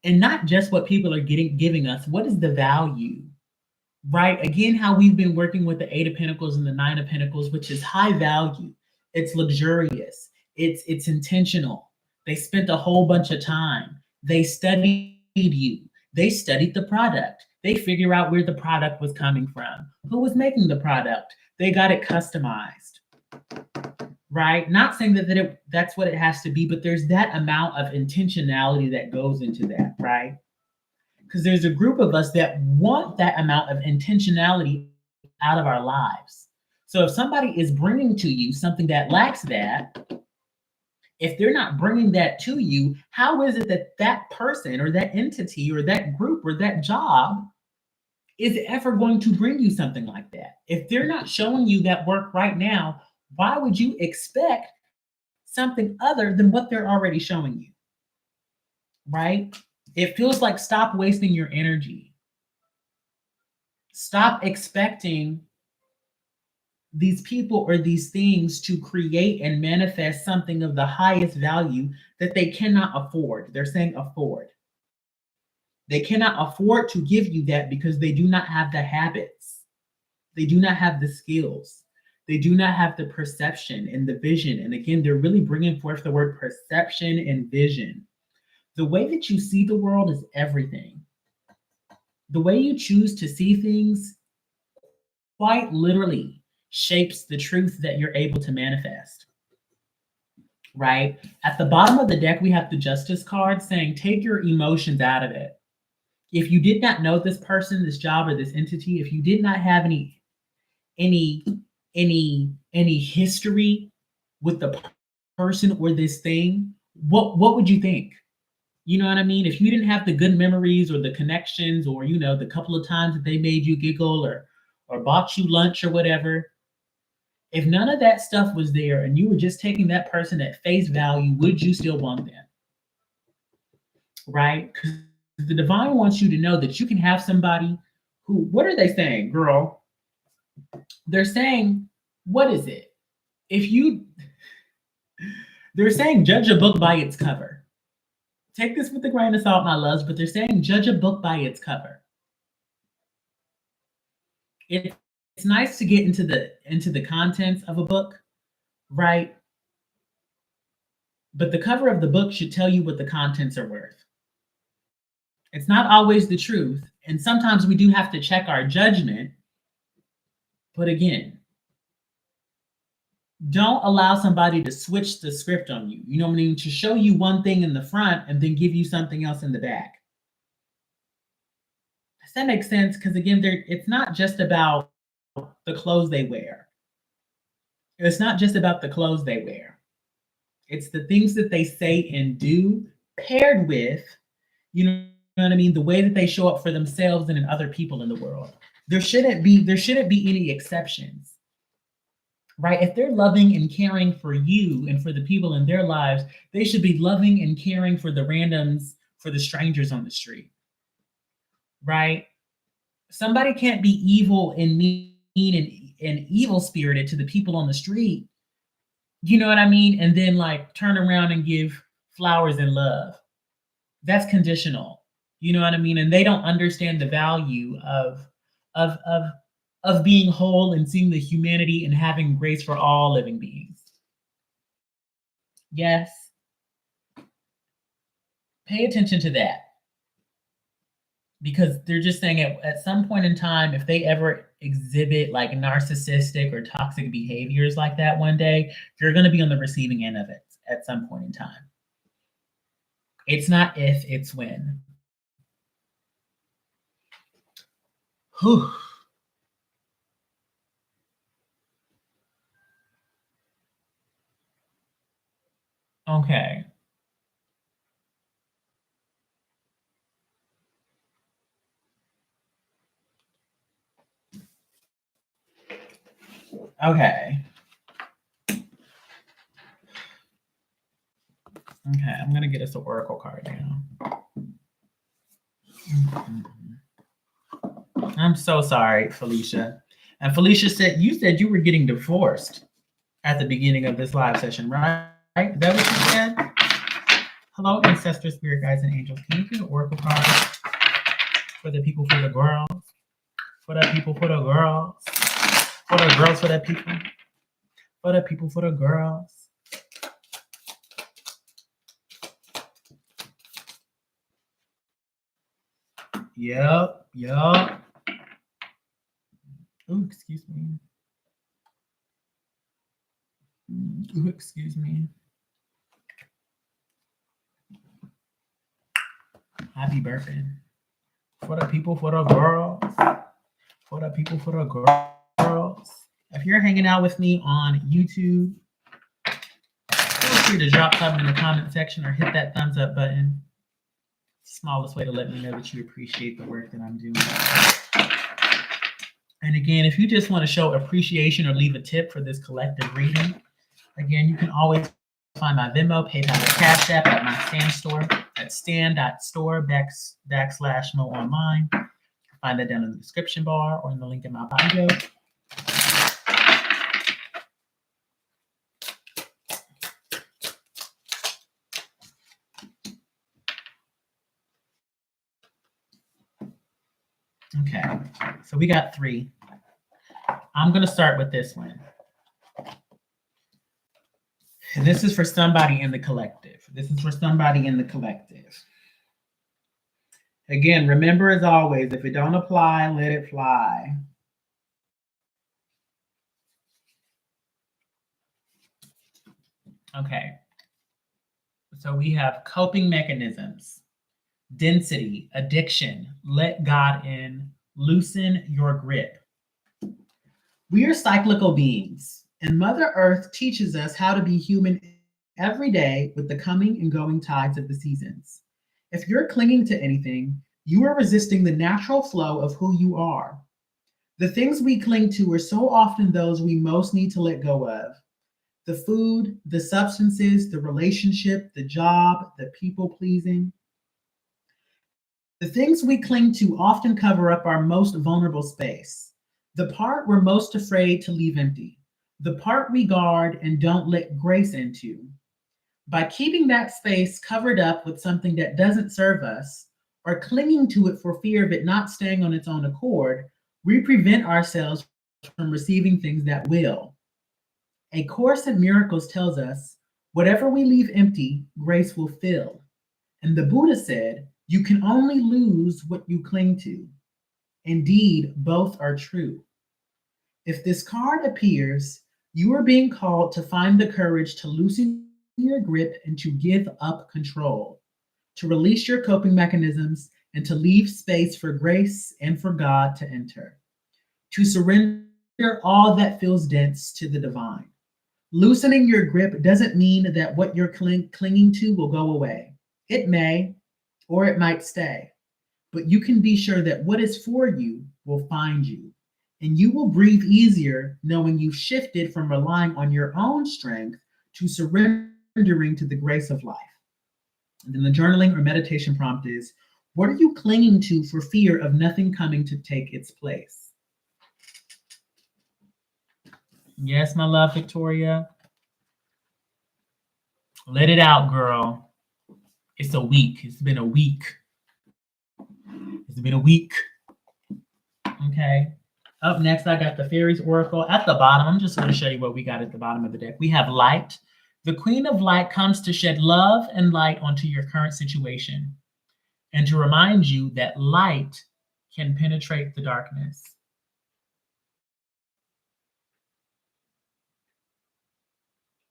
S1: not just what people are giving us, what is the value, right? Again, how we've been working with the 8 of Pentacles and the 9 of Pentacles, which is high value. It's luxurious. It's intentional. They spent a whole bunch of time. They studied you. They studied the product. They figure out where the product was coming from. Who was making the product? They got it customized, right? Not saying that's what it has to be, but there's that amount of intentionality that goes into that, right? Because there's a group of us that want that amount of intentionality out of our lives. So if somebody is bringing to you something that lacks that, if they're not bringing that to you, how is it that that person or that entity or that group or that job is ever going to bring you something like that? If they're not showing you that work right now, why would you expect something other than what they're already showing you? Right? It feels like stop wasting your energy. Stop expecting these people or these things to create and manifest something of the highest value that they cannot afford. They're saying afford. They cannot afford to give you that because they do not have the habits. They do not have the skills. They do not have the perception and the vision. And again, they're really bringing forth the word perception and vision. The way that you see the world is everything. The way you choose to see things quite literally shapes the truth that you're able to manifest. Right? At the bottom of the deck, we have the Justice card saying, take your emotions out of it. If you did not know this person, this job, or this entity, if you did not have any history with the person or this thing, what would you think? You know what I mean? If you didn't have the good memories or the connections or, you know, the couple of times that they made you giggle or bought you lunch or whatever, if none of that stuff was there and you were just taking that person at face value, would you still want them? Right? Because the divine wants you to know that you can have somebody who, what are they saying, girl? They're saying, what is it? They're saying judge a book by its cover. Take this with a grain of salt, my loves, but they're saying judge a book by its cover. It's nice to get into the contents of a book, right? But the cover of the book should tell you what the contents are worth. It's not always the truth, and sometimes we do have to check our judgment. But again, don't allow somebody to switch the script on you. You know what I mean? To show you one thing in the front and then give you something else in the back. Does that make sense? Because again, it's not just about the clothes they wear. It's not just about the clothes they wear. It's the things that they say and do paired with, you know what I mean, the way that they show up for themselves and in other people in the world. There shouldn't be any exceptions. Right? If they're loving and caring for you and for the people in their lives, they should be loving and caring for the randoms, for the strangers on the street. Right? Somebody can't be evil and mean and evil spirited to the people on the street. You know what I mean? And then like turn around and give flowers and love. That's conditional. You know what I mean? And they don't understand the value of being whole and seeing the humanity and having grace for all living beings. Yes. Pay attention to that. Because they're just saying at some point in time, if they ever exhibit like narcissistic or toxic behaviors like that one day, you're going to be on the receiving end of it at some point in time. It's not if, it's when. Whew. Okay. Okay. Okay, I'm gonna get us an oracle card now. I'm so sorry, Felicia. And Felicia said you you were getting divorced at the beginning of this live session, right? Is that what you said? Hello, ancestors, spirit guides, and angels. Can you get an oracle card for the people, for the girls, for the people, for the girls, for the girls, for the people, for the people, for the girls, Yep. Oh, excuse me. Oh, excuse me. Happy birthday. For the people, for the girls. For the people, for the girls. If you're hanging out with me on YouTube, feel free to drop something in the comment section or hit that thumbs up button. Smallest way to let me know that you appreciate the work that I'm doing. And again, if you just want to show appreciation or leave a tip for this collective reading, again, you can always find my Venmo, PayPal, or Cash App at my Stan store at stan.store/Mo Online. Find that down in the description bar or in the link in my bio. Okay, so we got 3. I'm going to start with this one. And this is for somebody in the collective. Again, remember as always, if it don't apply, let it fly. Okay. So we have coping mechanisms, density, addiction, let God in, loosen your grip. We are cyclical beings, and Mother Earth teaches us how to be human every day with the coming and going tides of the seasons. If you're clinging to anything, you are resisting the natural flow of who you are. The things we cling to are so often those we most need to let go of. The food, the substances, the relationship, the job, the people pleasing. The things we cling to often cover up our most vulnerable space. The part we're most afraid to leave empty. The part we guard and don't let grace into. By keeping that space covered up with something that doesn't serve us, or clinging to it for fear of it not staying on its own accord, we prevent ourselves from receiving things that will. A Course in Miracles tells us, whatever we leave empty, grace will fill. And the Buddha said, you can only lose what you cling to. Indeed, both are true. If this card appears, you are being called to find the courage to loosen your grip and to give up control, to release your coping mechanisms and to leave space for grace and for God to enter, to surrender all that feels dense to the divine. Loosening your grip doesn't mean that what you're clinging to will go away. It may, or it might stay, but you can be sure that what is for you will find you, and you will breathe easier knowing you've shifted from relying on your own strength to surrendering to the grace of life. And then the journaling or meditation prompt is, what are you clinging to for fear of nothing coming to take its place? Yes, my love, Victoria. Let it out, girl. It's a week. It's been a week. Okay. Up next, I got the Fairies Oracle. At the bottom, I'm just going to show you what we got at the bottom of the deck. We have Light. The Queen of Light comes to shed love and light onto your current situation and to remind you that light can penetrate the darkness.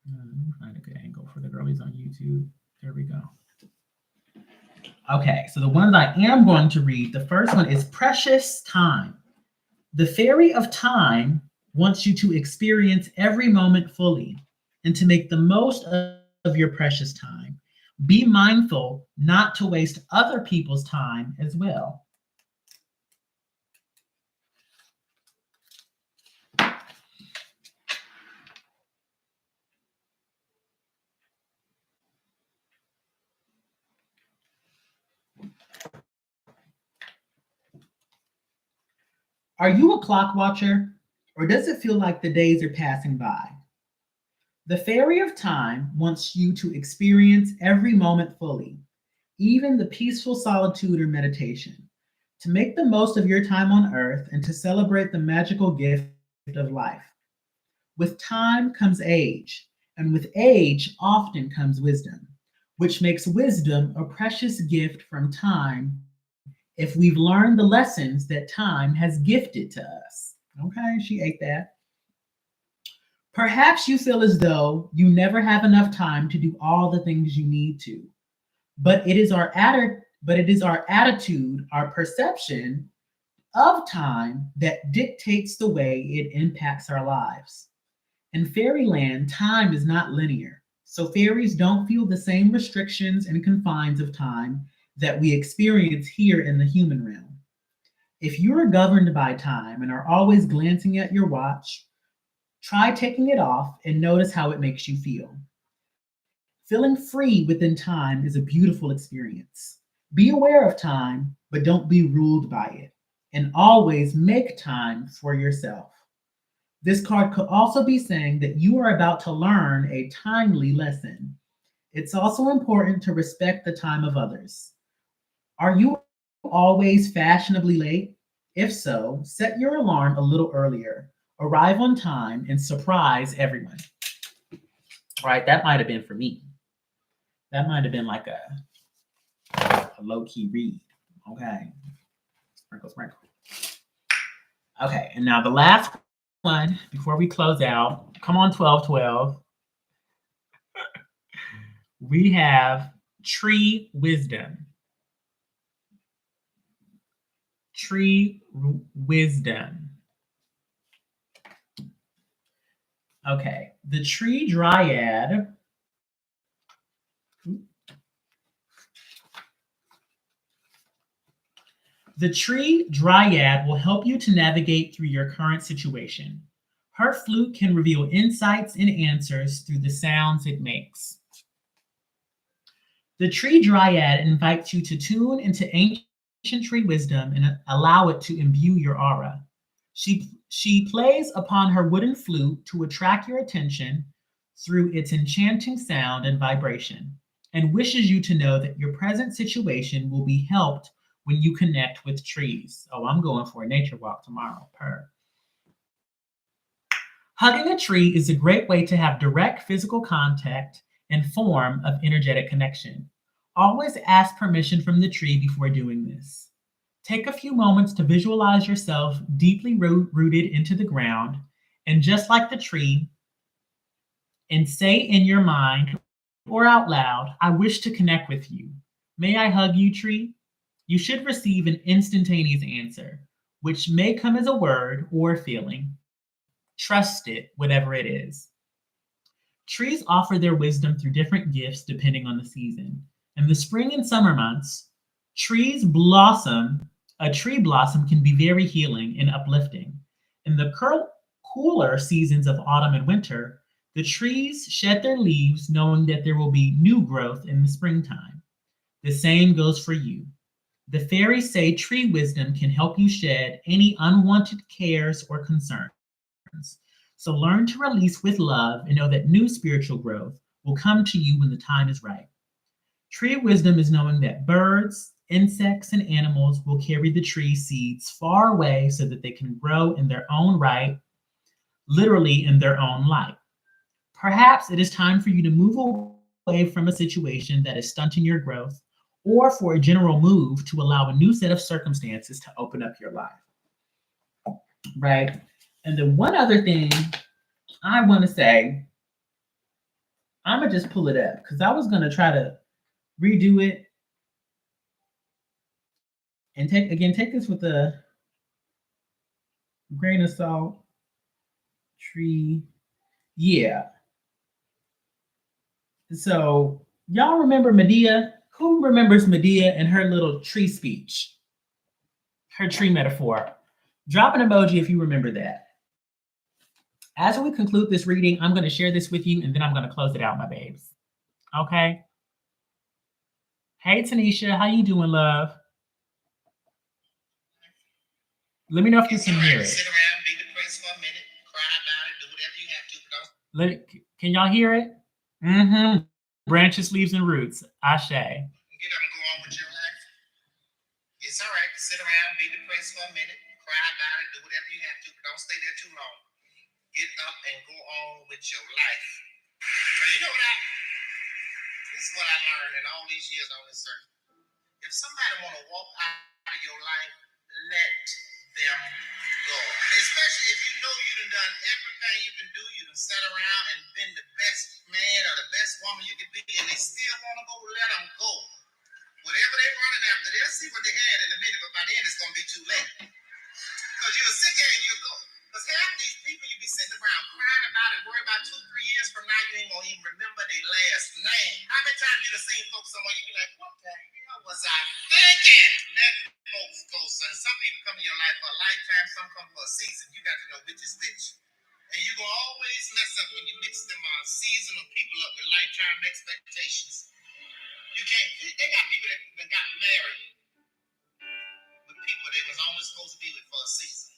S1: Let me find a good angle for the girlies on YouTube. There we go. Okay, so the ones I am going to read, the first one is Precious Time. The Fairy of Time wants you to experience every moment fully and to make the most of your precious time. Be mindful not to waste other people's time as well. Are you a clock watcher, or does it feel like the days are passing by? The Fairy of Time wants you to experience every moment fully, even the peaceful solitude or meditation, to make the most of your time on earth and to celebrate the magical gift of life. With time comes age, and with age often comes wisdom, which makes wisdom a precious gift from time if we've learned the lessons that time has gifted to us. Okay, she ate that. Perhaps you feel as though you never have enough time to do all the things you need to. But it is our attitude, our perception of time that dictates the way it impacts our lives. In fairyland, time is not linear. So fairies don't feel the same restrictions and confines of time that we experience here in the human realm. If you are governed by time and are always glancing at your watch, try taking it off and notice how it makes you feel. Feeling free within time is a beautiful experience. Be aware of time, but don't be ruled by it. And always make time for yourself. This card could also be saying that you are about to learn a timely lesson. It's also important to respect the time of others. Are you always fashionably late? If so, set your alarm a little earlier. Arrive on time and surprise everyone. All right, that might have been for me. That might have been like a low key read. Okay. Sprinkle, sprinkle. Okay, and now the last one before we close out. Come on, 1212. We have tree wisdom. Tree wisdom. Okay, the tree dryad. The tree dryad will help you to navigate through your current situation. Her flute can reveal insights and answers through the sounds it makes. The tree dryad invites you to tune into ancient tree wisdom and allow it to imbue your aura. She plays upon her wooden flute to attract your attention through its enchanting sound and vibration, and wishes you to know that your present situation will be helped when you connect with trees. Oh, I'm going for a nature walk tomorrow. Per. Hugging a tree is a great way to have direct physical contact and form of energetic connection. Always ask permission from the tree before doing this. Take a few moments to visualize yourself deeply rooted into the ground, and just like the tree, and say in your mind or out loud, I wish to connect with you. May I hug you, tree? You should receive an instantaneous answer, which may come as a word or a feeling. Trust it, whatever it is. Trees offer their wisdom through different gifts depending on the season. In the spring and summer months, a tree blossom can be very healing and uplifting. In the cooler seasons of autumn and winter, the trees shed their leaves knowing that there will be new growth in the springtime. The same goes for you. The fairies say tree wisdom can help you shed any unwanted cares or concerns. So learn to release with love and know that new spiritual growth will come to you when the time is right. Tree wisdom is knowing that birds, insects, and animals will carry the tree seeds far away so that they can grow in their own right, literally in their own light. Perhaps it is time for you to move away from a situation that is stunting your growth, or for a general move to allow a new set of circumstances to open up your life. Right? And then one other thing I want to say, I'm going to just pull it up because I was going to try to redo it and take this with a grain of salt. Tree. Yeah. So y'all remember Medea? Who remembers Medea and her little tree speech? Her tree metaphor. Drop an emoji if you remember that. As we conclude this reading, I'm going to share this with you and then I'm going to close it out, my babes. Okay? Hey, Tanisha, how you doing, love? Let me know if you can hear it. Sit around, be depressed for a minute, cry about it, do whatever you have to. Can y'all hear it? Mm-hmm. Branches, leaves, and roots. Ashe. Get up and go on with your life. It's all right to sit around, be depressed for a minute, cry about it, do whatever you have to, but don't stay there too long. Get up and go on with your life. So you know what this is what I learned in all these years on this earth. If somebody want to walk out
S2: of your life, let them go. Especially if you know you done everything you can do, you done sat around and been the best man or the best woman you can be, and they still want to go, let them go. Whatever they're running after, they'll see what they had in a minute, but by then it's going to be too late. Because you'll sit there and you'll go. Because half these people you be sitting around crying about it, worry about 2-3 years from now, you ain't going to even remember their last name. How many times you done seen folks somewhere, you be like, what the hell was I thinking? Let folks go, son. Some people come in your life for a lifetime, some come for a season. You got to know which is which. And you're going to always mess up when you mix them seasonal people up with lifetime expectations. You can't, they got people that got married with people they was only supposed to be with for a season.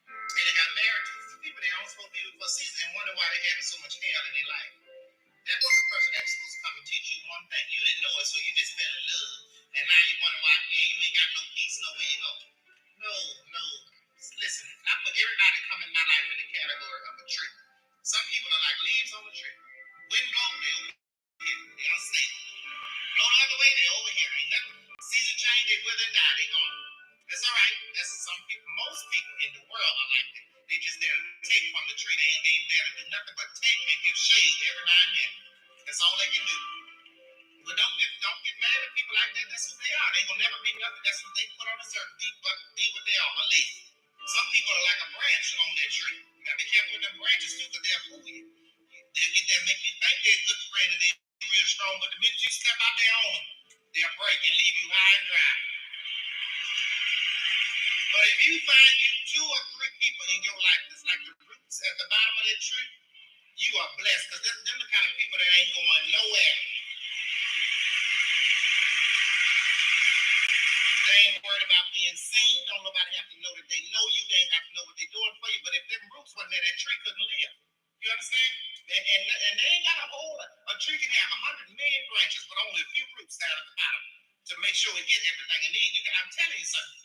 S2: And they got married to people they only supposed to be with for a season and wonder why they having so much hell in their life. That was the person that was supposed to come and teach you one thing. You didn't know it, so you just fell in love. And now you wonder why, you ain't got no peace, nowhere you go. No. Listen, I put everybody come in my life in the category of a tree. Some people are like leaves on a tree. Wind blow, they over here. They unstable. Blow the other way, they over here. Ain't nothing. Season change, they wither and die, they gone. That's all right. That's some people. Most people in the world are like that. They just there to take from the tree. They ain't there to do nothing but take and give shade every now and then. That's all they can do. But don't get mad at people like that. That's who they are. They gonna never be nothing. That's what they put on a certain be what they are, a leaf. Some people are like a branch on that tree. You gotta be careful with them branches too, because they'll fool you. They'll get there and make you think they're a good friend and they're real strong, but the minute you step out there on them, they'll break and leave you high and dry. But if you find you 2 or 3 people in your life that's like the roots at the bottom of that tree, you are blessed, because them the kind of people that ain't going nowhere. They ain't worried about being seen. Don't nobody have to know that they know you. They ain't have to know what they're doing for you. But if them roots wasn't there, that tree couldn't live. You understand? And they ain't got a whole. A tree can have 100 million branches, but only a few roots down at the bottom to make sure it get everything it needs. I'm telling you something.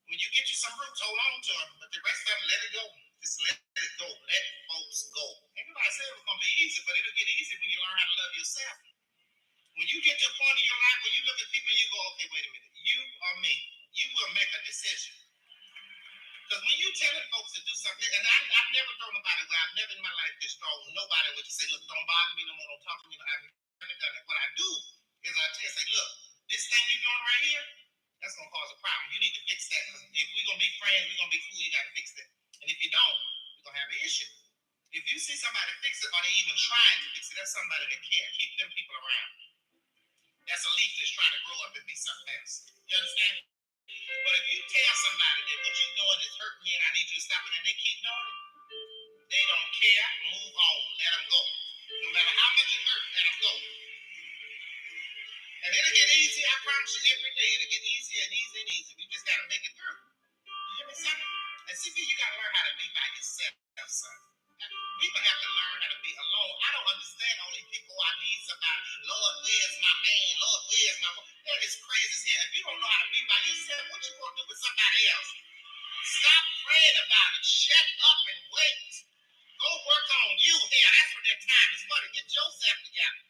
S2: When you get you some roots, hold on to them. But the rest of them, let it go. Just let it go. Let folks go. Ain't nobody said it was gonna be easy, but it'll get easy when you learn how to love yourself. When you get to a point in your life where you look at people and you go, okay, wait a minute. You or me, you will make a decision. Because when you telling folks to do something, and I've never thrown nobody away, I've never in my life just thrown nobody away to say, look, don't bother me no more, don't talk to me. I've never done it. What I do is I tell you, say, look, this thing you're doing right here, that's going to cause a problem. You need to fix that. Because if we're going to be friends, we're going to be cool, you got to fix that. And if you don't, we're going to have an issue. If you see somebody fix it, or they even trying to fix it, that's somebody that cares. Keep them people around. That's a leaf that's trying to grow up and be something else. You understand? But if you tell somebody that what you're doing is hurting me and I need you to stop it, and they keep doing it, they don't care. Move on. Let them go. No matter how much it hurts, let them go. And it'll get easy. I promise you, every day it'll get easier and easier and easier. You just got to make it through. You hear me, son? And see, you got to learn how to be by yourself, son. People have to learn how to be alone. I don't understand all these people I need somebody. Lord, where's my man? Lord, where's my woman? That is crazy as hell. If you don't know how to be by yourself, what you going to do with somebody else? Stop praying about it. Shut up and wait. Go work on you here. That's what that time is for, to get yourself together.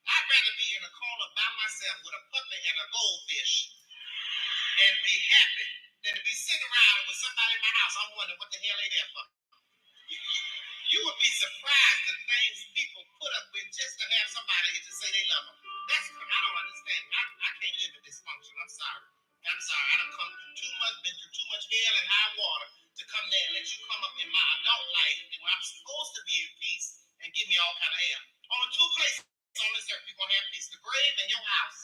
S2: I'd rather be in a corner by myself with a puppet and a goldfish and be happy than to be sitting around with somebody in my house. I'm wondering what the hell they there for. You would be surprised the things people put up with just to have somebody to say they love them. That's what I don't understand. I can't live in dysfunction. I'm sorry. I done come been through too much hell and high water to come there and let you come up in my adult life when I'm supposed to be in peace and give me all kind of hell. Only 2 places on this earth you're going to have peace: the grave and your house.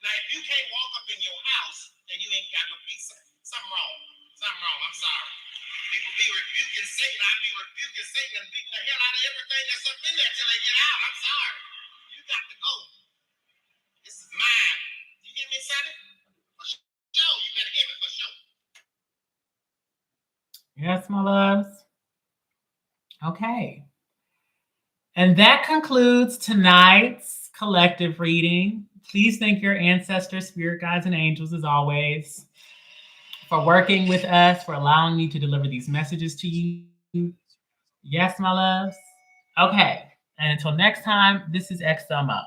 S2: Now, if you can't walk up in your house, then you ain't got no peace. Something wrong. I'm sorry. People be rebuking Satan. I be rebuking Satan and beating the hell out of everything that's up in there till they get out. I'm sorry. You got to go. This is mine. You get me, Sonny? For sure. You better get me for sure.
S1: Yes, my loves. Okay. And that concludes tonight's collective reading. Please thank your ancestors, spirit guides, and angels, as always, for working with us, for allowing me to deliver these messages to you. Yes, my loves. Okay. And until next time, this is XOMO.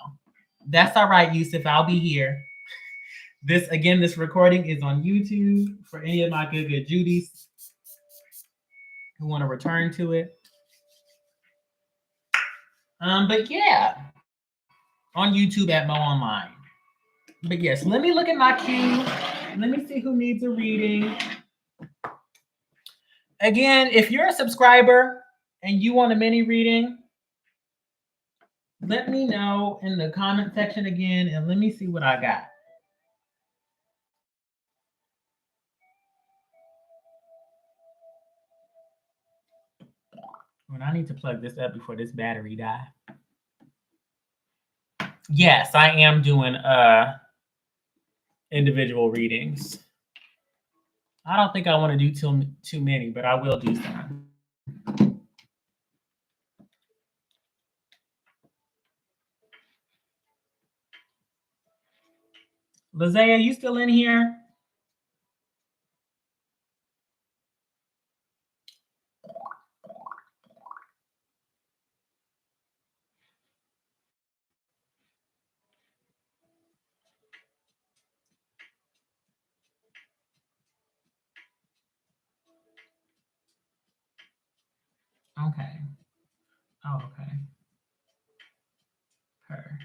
S1: That's all right, Yusuf. I'll be here. This recording is on YouTube for any of my good Judies who want to return to it. But yeah, on YouTube at Mo Online. But yes, let me look at my queue. Let me see who needs a reading. Again, if you're a subscriber and you want a mini reading, let me know in the comment section again, and let me see what I got. When I need to plug this up before this battery dies. Yes, I am doing individual readings. I don't think I want to do too many, but I will do some. Lizea, you still in here? Okay. Oh, okay. Her.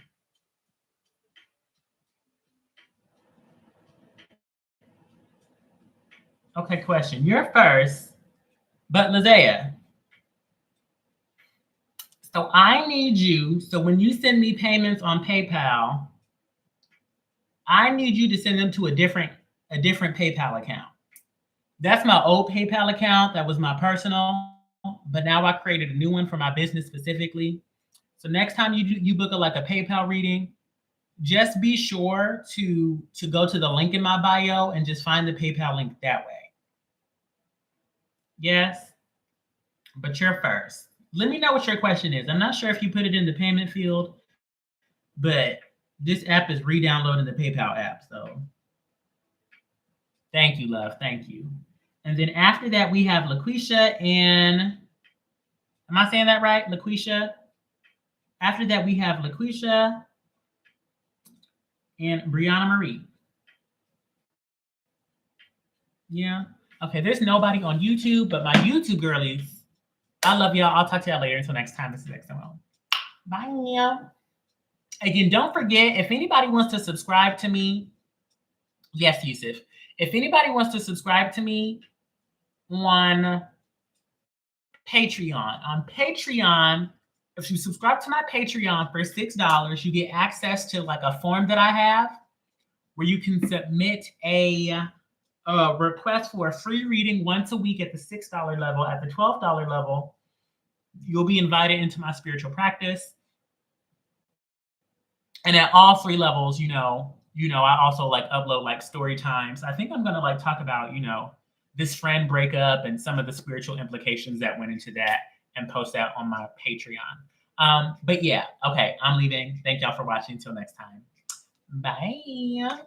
S1: Okay, question. You're first, but Lizea. So I need you, so when you send me payments on PayPal, I need you to send them to a different PayPal account. That's my old PayPal account. That was my personal, but now I created a new one for my business specifically. So next time you book a PayPal reading, just be sure to go to the link in my bio and just find the PayPal link that way. Yes, but you're first. Let me know what your question is. I'm not sure if you put it in the payment field, but this app is re-downloading the PayPal app. So thank you, love. Thank you. And then after that, we have LaQuisha and, am I saying that right? LaQuisha. After that, we have LaQuisha and Brianna Marie. Yeah. Okay, there's nobody on YouTube, but my YouTube girlies, I love y'all. I'll talk to y'all later. Until next time, this is XMO. Bye. Again, don't forget, if anybody wants to subscribe to me, yes, Yusuf. If anybody wants to subscribe to me on Patreon, if you subscribe to my Patreon for $6, you get access to a form that I have where you can submit a request for a free reading once a week at the $6 level. At the $12 level, you'll be invited into my spiritual practice. And at all 3 levels, I also upload story times. I think I'm gonna talk about, this friend breakup and some of the spiritual implications that went into that and post that on my Patreon. But yeah, okay, I'm leaving. Thank y'all for watching. Until next time. Bye.